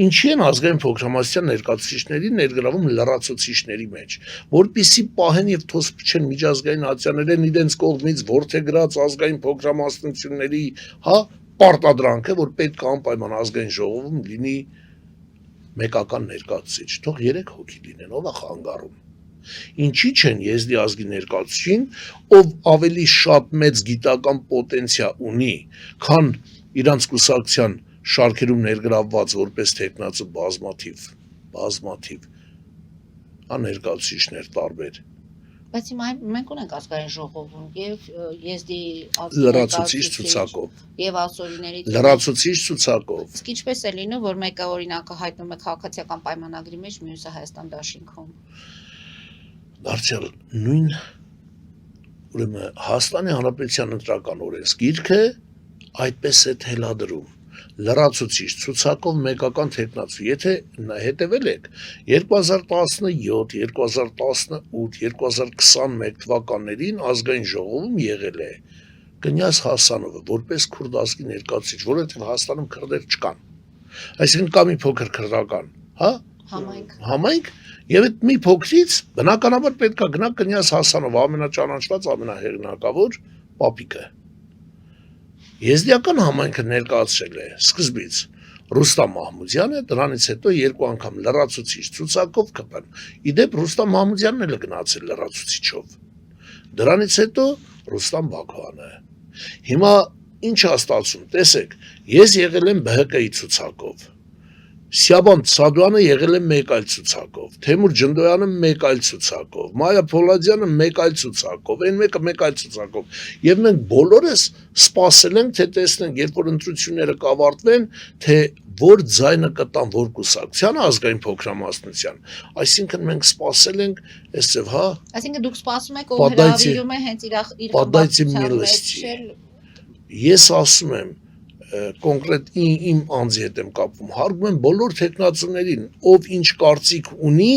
Ինչի են ազգային փոքրամասնության ներկայացուցիչներին ներգրավում լրացուցիչների մեջ, որպիսի պահեն եւ թոս փչեն միջազգային ատյաներեն իրենց կողմից որդեգրած ազգային փոքրամասնությունների, պարտադրանքը, որ պետք է անպայման ազգային ժողովում լինի մեկական ներկայացուցիչ, թող 3 հոգի լինեն, ով է խանգարում։ Ինչի չեն եզդի ազգի ներկայացուցիչին, ով ավելի շատ մեծ գիտական պոտենցիա ունի, քան իրանց կուսակցության շարքերում ներգրավված որպես տեխնացու բազմաթիվ ներկայացուցիչներ տարբեր։
Բայց հիմա մենք ունենք ազգային ժողովում եւ եզդի
լրացուցիչ ցուցակով
եւ ասորիների
լրացուցիչ ցուցակով։
Իսկ ինչպես է լինում, որ մեկը օրինակը հայտնում է քաղաքացիական պայմանագրի մեջ, մյուսը Հայաստան դաշինքում։
Դարձյալ նույն ուրեմն Հայաստանի Հանրապետության ընտրական օրենսգիրքը այդպես է թելադրում։ Լրացուցիչ ցուցակով մեկական տեխնացու, եթե հետևել եք 2017, 2018, 2021 թվականներին ազգային ժողովում եղել է Կնյազ Հասանովը որպես քուրդ ազգի ներկայացուցիչ, որովհետև Հայաստանում քրդեր չկան։ Այսինքն կա մի փոքր քրդական, համայնք, եւ այդ մի փոքրից բնականաբար պետք է գնա Կնյազ Հասանովը, ամենաճանաչված, ամենահեղինակավոր պապիկը։ Եզդիական համայնքը ներկայացրել է սկզբից Ռուստամ Մահմուդյանը, դրանից հետո 2 անգամ լրացուցիչ ցուցակով կպան։ Իդեպ Ռուստամ Մահմուդյանն էլ է գնացել լրացուցիչով։ Դրանից հետո Ռուստամ Բաքոյանը։ Հիմա ինչ է ստացվում, տեսեք, ես եղել եմ ԲՀԿ-ի ցուցակով։ Սիաբան Սադոյանը եղել է մեկ այլ ցուցակով, Թեմուր Ջնդոյանը մեկ այլ ցուցակով, Մայա Փոլադյանը մեկ այլ ցուցակով, այն մեկը մեկ այլ ցուցակով։ Եվ մենք բոլորս սպասել ենք, թե տեսնենք, երբ որ ընտրությունները կավարտվեն, թե որ ձայնը կտան որ կուսակցության ազգային փոքրամասնության։ Այսինքն մենք սպասել ենք, այսով,
Այսինքն դուք սպասում եք, ով հրավիրում է հենց իր
խմբակցության։ Ես ասում եմ կոնկրետ իմ անձի հետ եմ կապվում, հարգում եմ բոլոր տեխնացուներին, ով ինչ կարծիք ունի,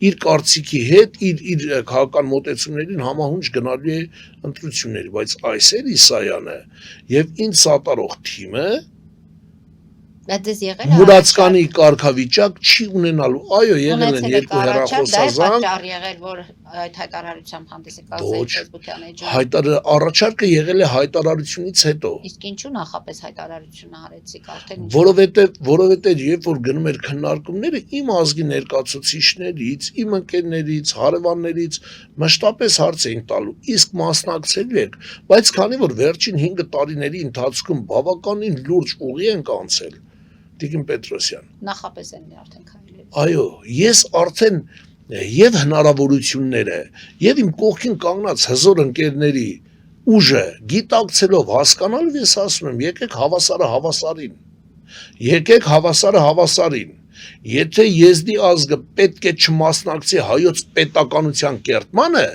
իր կարծիքի հետ, իր քաղաքական մոտեցումներին համահունչ գնալու է ընտրությունների, բայց այսեր Իսայանը եւ ինձ սատարող թիմը Մուրացկանի կարգավիճակ չի ունենալու, այո, եղել են 2 հեռախոսազանգ,
եղել, որ այդ հայտարարությամբ հանդես եկած Facebook-յան էջը։
Առաջարկը եղել է հայտարարությունից հետո։
Իսկ ինչու նախապես հայտարարությունը արեցիք արդեն։
Որովհետև երբ որ գնում էր քննարկումները, իմ ազգի ներկայացուցիչներից, իմ ընկերներից, հարևաններից մշտապես հարց էին տալու, իսկ մասնակցելու եք, բայց քանի որ վերջին 5 տարիների ընթացքում բավականին լուրջ ուղի ենք անցել, Տիկին Պետրոսյան։
Նախապես են արդեն քայլել։
Այո, ես արդեն եւ հնարավորությունները, եւ իմ կողքին կանգնած հզոր ընկերների ուժը գիտակցելով հասկանալով ես ասում եմ, եկեք հավասարը հավասարին։ Եթե եզդի ազգը պետք է չմասնակցի հայոց պետականության կերտմանը,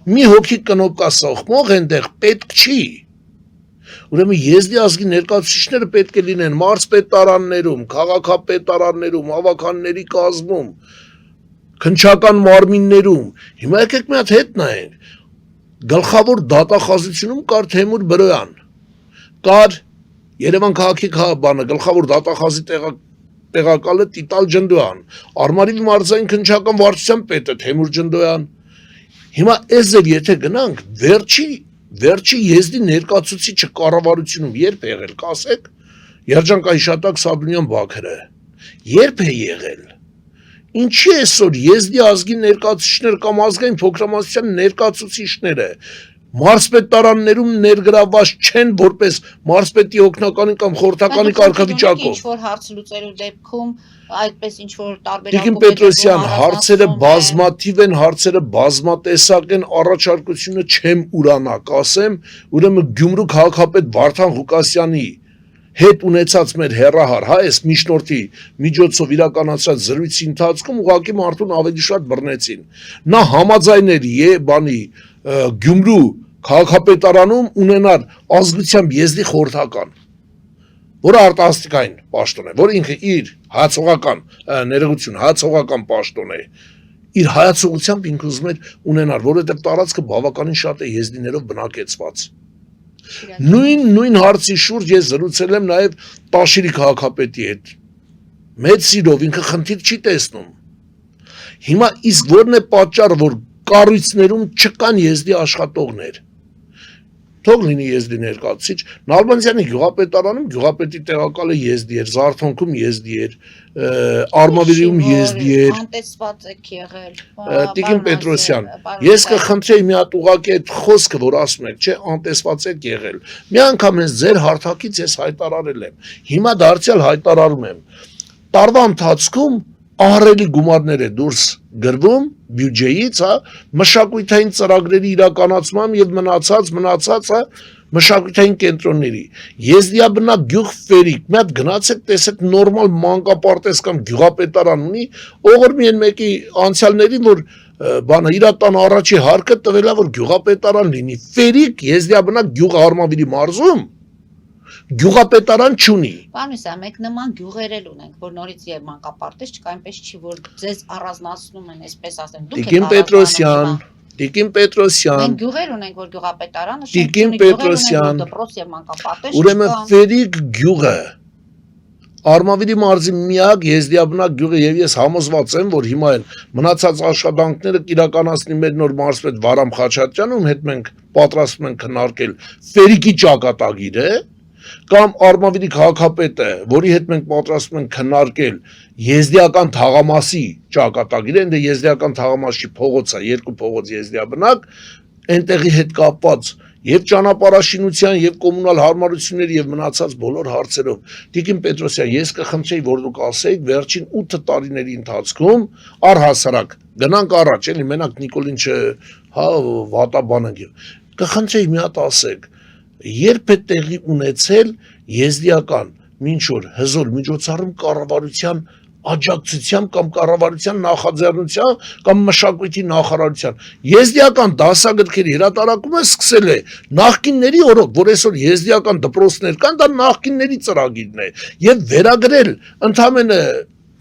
մի հոգի կնոպկա սողմող այնտեղ պետք չի։ Ուրեմն եզդի ազգի ներկայացուցիչները պետք է լինեն մարզպետարաններում, քաղաքապետարաններում, ավականների կազմում, քննչական մարմիններում։ Հիմա եկեք մի հատ հետ նայենք։ Գլխավոր դատախազությունում կար Թեմուր Բրոյան, կար Երևան քաղաքի գլխավոր դատախազի տեղակալը Տիտալ Ջնդոյան, Արմավիր մարզային քննչական վարչության պետը Թեմուր Ջնդոյան։ Հիմա այս ձև եթե գնանք, վերջի եզդի ներկայացուցիչը կառավարությունում երբ է եղել, կասեք, Երջանկահիշատակ Սադունյան Բաքրը, երբ է եղել։ Ինչի այսօր եզդի ազգի ներկայացուցիչները կամ ազգային փոքրամասնության ներկայացուցիչները մարզպետարաններում ներգրավված չեն որպես մարզպետի օգնականի կամ խորհրդականի կարգավիճակով։
Ինչ որ հարց լուծելու դեպքում այդպես ինչ որ
Տիկին Պետրոսյան, հարցերը բազմաթիվ են, հարցերը բազմատեսակ են, առաջարկությունը չեմ ուրանակ, ասեմ, ուրեմն Գյումրու քաղաքապետ Վարդան Ղուկասյանի հետ ունեցած մեր հերահար, այս միջնորդի միջոցով իրականացած զրույցի ընթացքում ուղղակի մարդուն ավելի շատ բռնեցին։ Նա համաձայն էր բանի Գյումրու քաղաքապետարանում ունենալ ազգությամբ եզդի խորհրդական, որը արտասթիկային պաշտոն է, որ ինքը իր հայացողական ներողություն, հայացողական պաշտոն է, իր հայացողությամբ ինքը ուզում էր ունենալ, որովհետև տարածքը բավականին շատ է եզդիներով բնակեցված։ Նույն հարցի շուրջ ես զրուցել եմ նաև Տաշիրի քաղաքապետի հետ։ Մեծ սիրով ինքը խնդիր չի տեսնում։ Հիմա իսկ որն է պատճառը, որ կառույցներում չկան եզդի աշխատողներ։ Թող լինի եզդի ներկայացուցիչ, Նալբանդյանի գյուղապետարանում գյուղապետի տեղակալը եզդի էր, Զարթոնքում եզդի էր, Արմավիրիում եզդի էր։
Անտեսված եք եղել։
Տիկին Պետրոսյան, ես կխնդրեի մի հատ ուղղակի այդ խոսքը, որ ասում եք, չէ, անտեսված եք եղել։ Մի անգամ ես ձեր հարթակից ես հայտարարել եմ։ Հիմա դարձյալ հայտարարում եմ։ Տարվա ընթացքում ահռելի գումարներ է դուրս գրվում բյուջեից, մշակութային ծրագրերի իրականացման եւ մնացած մշակութային կենտրոնների։ Եզդիաբնակ գյուղ Ֆերիկ, մի հատ գնացեք, տեսեք նորմալ մանկապարտեզ կամ գյուղապետարան ունի, օղորմի են մեկի անցյալների, որ բանը իր տան առաջի հարկը տվել է, որ գյուղապետարան լինի։ Ֆերիկ եզդիաբնակ գյուղ Արմավիրի մարզում գյուղապետարան չունի։
Պարոն Իսա, մենք նման գյուղեր էլ ունենք, որ նորից եւ մանկապարտեզ չկա, այնպես չի, որ ձեզ առանձնացնում են, այսպես ասեմ։
Տիկին Պետրոսյան, Տիկին Պետրոսյան։
Մենք գյուղեր ունենք, որ գյուղապետարանը
Տիկին Պետրոսյան,
դպրոց եւ մանկապարտեզ չկա։
ուրեմն Ֆերիկ գյուղը Արմավիրի մարզի միակ եզդիաբնակ գյուղը եւ ես համոզված եմ, որ հիմա են մնացած աշխատանքները իրականացնի մեր նոր մարզպետ Վարամ Խաչատրյանը, ում հետ մենք պատրաստվում ենք քննարկել Ֆերիկի ճակատագիրը, կամ Արմավիրի քաղաքապետը, որի հետ մենք պատրաստվում ենք քննարկել եզդիական թաղամասի ճակատագիրը, այնտեղ եզդիական թաղամասի փողոցը, երկու փողոց եզդիաբնակ, այնտեղի հետ կապված եւ ճանապարհաշինության եւ կոմունալ հարմարությունների եւ մնացած բոլոր հարցերով։ Տիկին Պետրոսյան, ես կխնդրեի, որ դուք ասեիք վերջին 8 տարիների ընթացքում առհասարակ գնանք առաջ, էլի մենակ Նիկոլին վատաբան ենք։ Կխնդրեի մի հատ ասեք, երբ է տեղի ունեցել եզդիական մինչ որ հզոր միջոցառում կառավարության աջակցությամբ կամ կառավարության նախաձեռնությամբ կամ մշակույթի նախարարության եզդիական դասագրքերի հրատարակումը սկսել է նախկինների օրոք, որ այսօր եզդիական դպրոցներ կան, դա նախկինների ծրագիրն է եւ վերագրել ընդամենը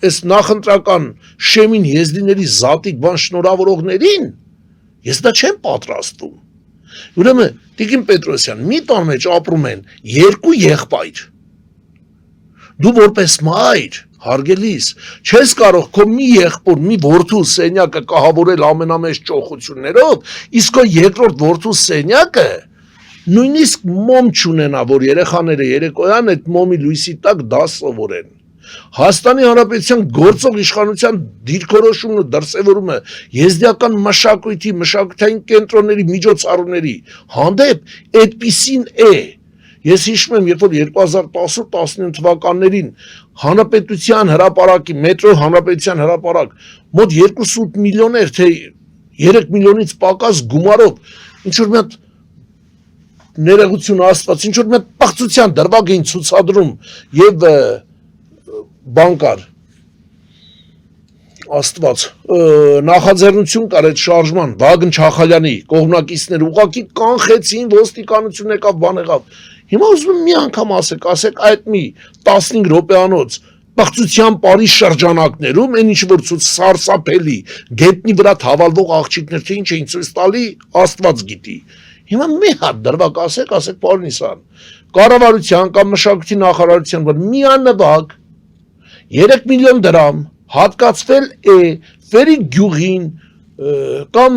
այս նախընտրական շեմին եզդիների զատիկ բան շնորհավորողներին ես դա չեմ պատրաստում։ Ուրեմն Տիկին Պետրոսյան, մի տան մեջ ապրում են երկու եղբայր։ Դու որպես մայր, հարգելիս, չես կարող քո մի եղբոր, մի որդու սենյակը կահավորել ամենամեծ ճոխություններով, իսկ քո երկրորդ որդու սենյակը նույնիսկ մոմ չունենա, որ երեխաները երեկոյան այդ մոմի լույսի տակ դաս սովորեն։ Հայաստանի Հանրապետության գործող իշխանության դիրքորոշումն ու դրսևորումը եզդիական մշակույթի, մշակութային կենտրոնների միջոցառումների հանդեպ այդպիսին է։ Ես հիշում եմ, երբ որ 2010-19 թվականներին Հանրապետության հրապարակի մետրո Հանրապետության հրապարակ մոտ 2.8 միլիոն էր, թե 3 միլիոնից պակաս գումարով ինչ որ մի հատ ներողություն Աստված, ինչ որ մի հատ պղծության դրվագ էին ցուցադրում եւ բանկար Աստված նախաձեռնություն կար այդ շարժման Վագն Չախալյանի կողմնակիցներ ուղակի կանխեցին, ոստիկանություն եկավ, բան եղավ։ Հիմա ուզում եմ մի անգամ ասեք այդ մի 15 րոպեանոց պղծության բարի շրջանակներում այն ինչ որ ցույց սարսափելի գետնի վրա թավալվող աղջիկներ թե ինչ էին ցույց տալի, Աստված գիտի։ Հիմա մի հատ դրվագ ասեք պարոն Իսան, կառավարության կամ մշակույթի նախարարության որ միանվագ 3 միլիոն դրամ հատկացվել է Ֆերիկ գյուղին կամ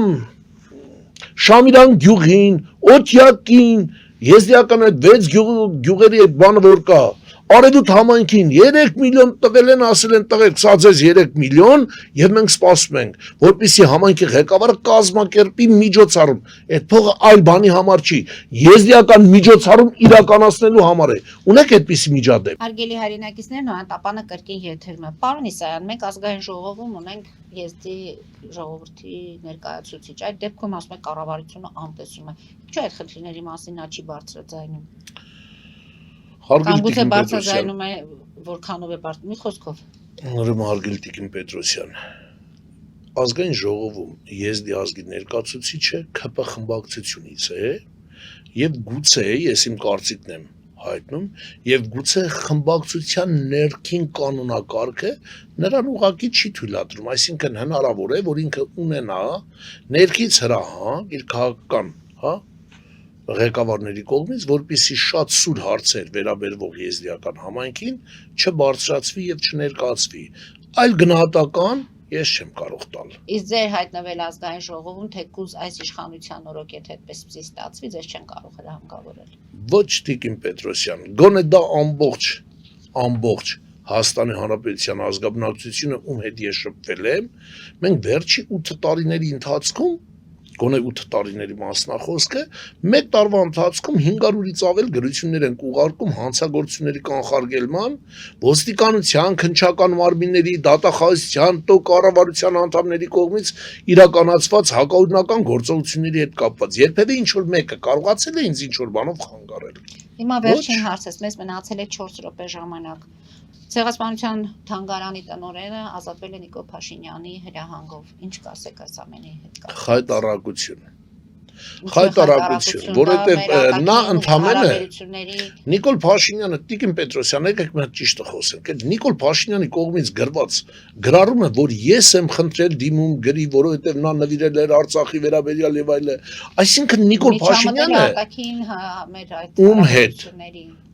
Շամիրան գյուղին, Օթյակին, եզդիական այդ 6 գյուղերի այդ բանը որ կա, Արեդուտ համայնքին 3 միլիոն տվել են, ասել են տղեկ, սա ձեզ 3 միլիոն եւ մենք սպասում ենք, որպեսզի համայնքի ղեկավարը կազմակերպի միջոցառում։ Այդ փողը այլ բանի համար չի, եզդիական միջոցառում իրականացնելու համար է։ Ունեք այդպիսի միջադեպ։
Հարգելի հայրենակիցներ, նոյատապանը կրկին եթերում է։ Պարոն Իսայան, մենք ազգային ժողովում ունենք եզդի ժողովրդի ներկայացուցիչ։ Այդ դեպքում ասում եք կառավարությունը անտեսում է։ Ինչու այդ խնդիրների մասին նա չի բարձրաձայնում։ Կամ գուցե բարձրաձայնում է, որքանով է բարձր, մի խոսքով։
Ուրեմն հարգելի Տիկին Պետրոսյան, ազգային ժողովում եզդի ազգի ներկայացուցիչը ԿՊ խմբակցությունից է եւ գուցե ես իմ կարծիքն եմ հայտնում եւ գուցե խմբակցության ներքին կանոնակարգը նրան ուղղակի չի թույլատրում, այսինքն հնարավոր է, որ ինքը ունենա ներքից հրահանգ իր քաղաքական, ղեկավարների կողմից, որպեսզի շատ սուր հարցեր վերաբերվող եզդիական համայնքին չբարձրացվի եւ չներկայացվի։ Այլ գնահատական ես չեմ կարող տալ։
Իսկ ձեր հայտնվել ազգային ժողովում թեկուզ այս իշխանության օրոք եթե այդպես ստացվի, ձեզ չեն կարող հրահանգավորել։
Ոչ Տիկին Պետրոսյան, գոնե դա ամբողջ Հայաստանի Հանրապետության ազգաբնակչությունը ում հետ ես շփվել եմ, մենք վերջի 8 տարիների ընթացքում գոնե 8 տարիների մասնախոսքը, մեկ տարվա ընթացքում 500-ից ավել գրություններ են ուղարկում հանցագործությունների կանխարգելման, ոստիկանության, քննչական մարմինների, դատախազության, կառավարության անդամների կողմից իրականացված հակաօրինական գործողությունների հետ կապված։ Երբևէ ինչ-որ մեկը կարողացել է ինձ ինչ-որ բանով խանգարել։
Հիմա վերջին հարցս, մեզ մնացել է 4 րոպե ժամանակ։ Ցեղասպանության թանգարանի տնօրենը ազատվել է Նիկոլ Փաշինյանի հրահանգով։ Ինչ կասեք այս ամենի հետ կապված։
Խայտարակություն, որովհետև նա ընդամենը Նիկոլ Փաշինյանը, Տիկին Պետրոսյան, եկեք մենք ճիշտը խոսենք, այդ Նիկոլ Փաշինյանի կողմից գրված գրառումը, որ ես եմ խնդրել դիմում գրի, որովհետև նա նվիրել էր Արցախի վերաբերյալ եւ այլը, այսինքն Նիկոլ Փաշինյանը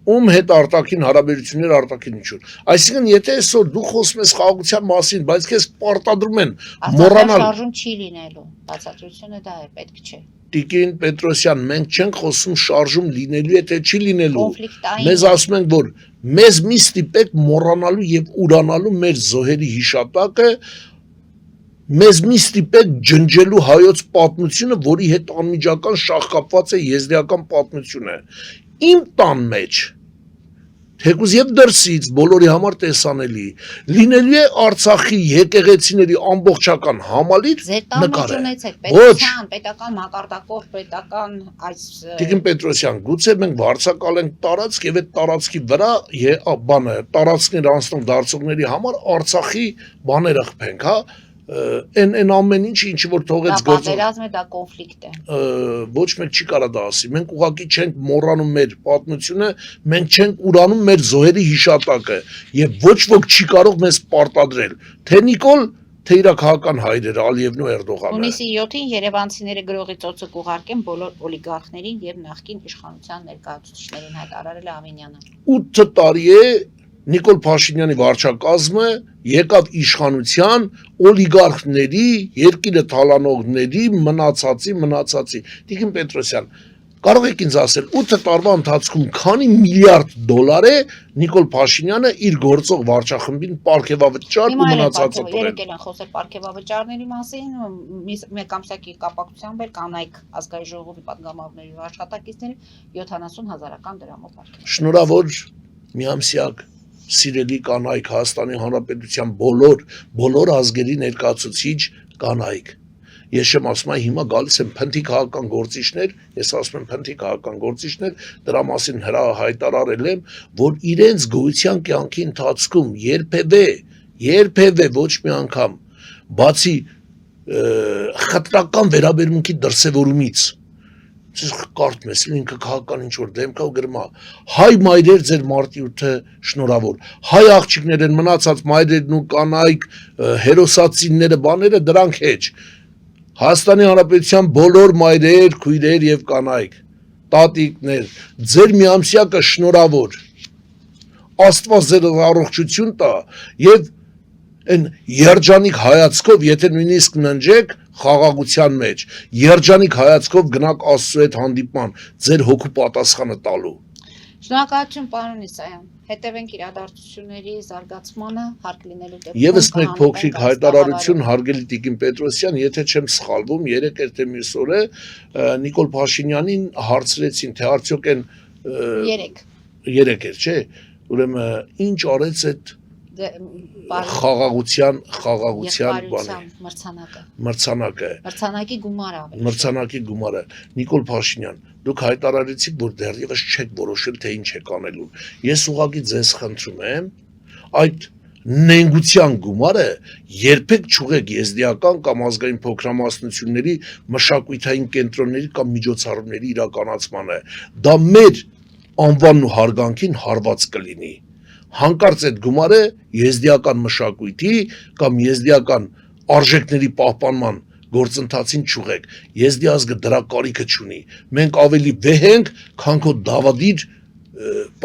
ում հետ արտաքին հարաբերություններ արտաքին ինչու։ Այսինքն եթե այսօր դու խոսում ես խաղաղության մասին, բայց քեզ պարտադրում են մոռանալ
շարժում չի լինելու, բացատրությունը դա է, պետք չէ։
Տիկին Պետրոսյան, մենք չենք խոսում շարժում լինելու, եթե չի լինելու։ Մեզ ասում են, որ մեզ մի ստիպեք մոռանալու եւ ուրանալու մեր զոհերի հիշատակը, մեզ մի ստիպեք ջնջելու հայոց պատմությունը, որի հետ անմիջական շաղկապված է եզդիական պատմությունը։ Իմ տան մեջ թեկուզ եւ դրսից բոլորի համար տեսանելի լինելու է Արցախի եկեղեցիների ամբողջական համալիր նկարը։
Պետական մակարդակով, պետական այս
Տիկին Պետրոսյան, գուցե մենք վարձակալենք տարածք եւ այդ տարածքի վրա տարածքներ անցնող դարձողների համար Արցախի բաները խփենք, Են ամեն ինչ որ թողեց
գործը։ Դա պատերազմ է, դա կոնֆլիկտ է։
Ոչ մեկ չի կարա դա ասի։ Մենք ուղղակի չենք մոռանում մեր պատմությունը, մենք չենք ուրանում մեր զոհերի հիշատակը եւ ոչ ոք չի կարող մեզ պարտադրել։ Թե Նիկոլ, թե իր քաղաքական հայրերը Ալիևն ու Էրդողանը։
Հունիսի 7-ին երևանցիները գրողի ծոցը կուղարկեն բոլոր օլիգարխներին եւ նախկին իշխանության ներկայացուցիչներին, հայտարարել է Ավինյանը։
8 տարի է Նիկոլ Փաշինյանի վարչակազմը եկավ իշխանության օլիգարխների, երկիրը թալանողների մնացածի։ Տիկին Պետրոսյան, կարող եք ինձ ասել 8 տարվա ընթացքում քանի միլիարդ դոլար է Նիկոլ Փաշինյանը իր գործող վարչախմբին պարգևավճար ու մնացածը տվել։
Եկել են խոսել պարգևավճարների մասին, մեկ ամսակի կապակցությամբ էլ կանայք ազգային ժողովի պատգամավորների աշխատակիցների 70,000 դրամով պարգև։
Շնորհավոր միամսյակ սիրելի կանայք, Հայաստանի Հանրապետության բոլոր ազգերի ներկայացուցիչ կանայք։ Ես չեմ ասում, հիմա գալիս են փնթի քաղաքական գործիչներ, ես ասում եմ փնթի քաղաքական գործիչներ, դրա մասին հայտարարել եմ, որ իրենց գոյության կյանքի ընթացքում երբևէ ոչ մի անգամ, բացի խտրական վերաբերմունքի դրսևորումից, կարդում ես, ինքը քաղաքական ինչ-որ դեմք ու գրում է, հայ մայրեր ձեր մարտի 8-ը շնորհավոր, հայ աղջիկներ են մնացած մայրերն ու կանայք, հերոսացիները, բաները դրանք հեչ, Հայաստանի Հանրապետության բոլոր մայրեր, քույրեր եւ կանայք, տատիկներ, ձեր միամսյակը շնորհավոր, Աստված ձեր առողջություն տա եւ այն երջանիկ հայացքով, եթե նույնիսկ ննջեք խաղաղության մեջ, երջանիկ հայացքով գնաք Աստծո հետ հանդիպման, ձեր հոգու պատասխանը տալու։
Շնորհակալություն պարոն Իսայան։ Հետևենք իրադարձությունների զարգացմանը, հարկ լինելու դեպքում։
Եվս մեկ
կհանդիպենք
փոքրիկ
այս
հայտարարություն,
տաղավարում։
հարգելի Տիկին Պետրոսյան, եթե չեմ սխալվում, երեք էր թե մյուս օրը Նիկոլ Փաշինյանին հարցրեցին, թե արդյոք այն 3 էր, չէ՞։ Ուրեմն ինչ արեց այդ խաղաղության բանը, մրցանակը,
Մրցանակի գումարը ավելի։
մրցանակի գումարը։ Նիկոլ Փաշինյան, դուք հայտարարեցիք, որ դեռևս չեք որոշել, թե ինչ եք անելու։ Ես ուղղակի ձեզ խնդրում եմ, այդ նենգության գումարը երբեք չուղեք եզդիական կամ ազգային փոքրամասնությունների մշակութային կենտրոնների կամ միջոցառումների իրականացմանը։ Դա մեր անվանն ու հարգանքին հարված կլինի։ Հանկարծ այդ գումարը եզդիական մշակույթի կամ եզդիական արժեքների պահպանման գործընթացին չուղեք։ Եզդի ազգը դրա կարիքը չունի։ Մենք ավելի վեհ ենք, քան քո դավադիր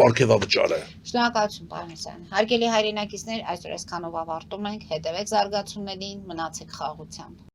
պարգևավճարը։
Շնորհակալություն պարոն Իսայան։ Հարգելի հայրենակիցներ, այսօր այսքանով ավարտում ենք։ Հետևեք զարգացումներին, մնացեք խաղաղությամբ։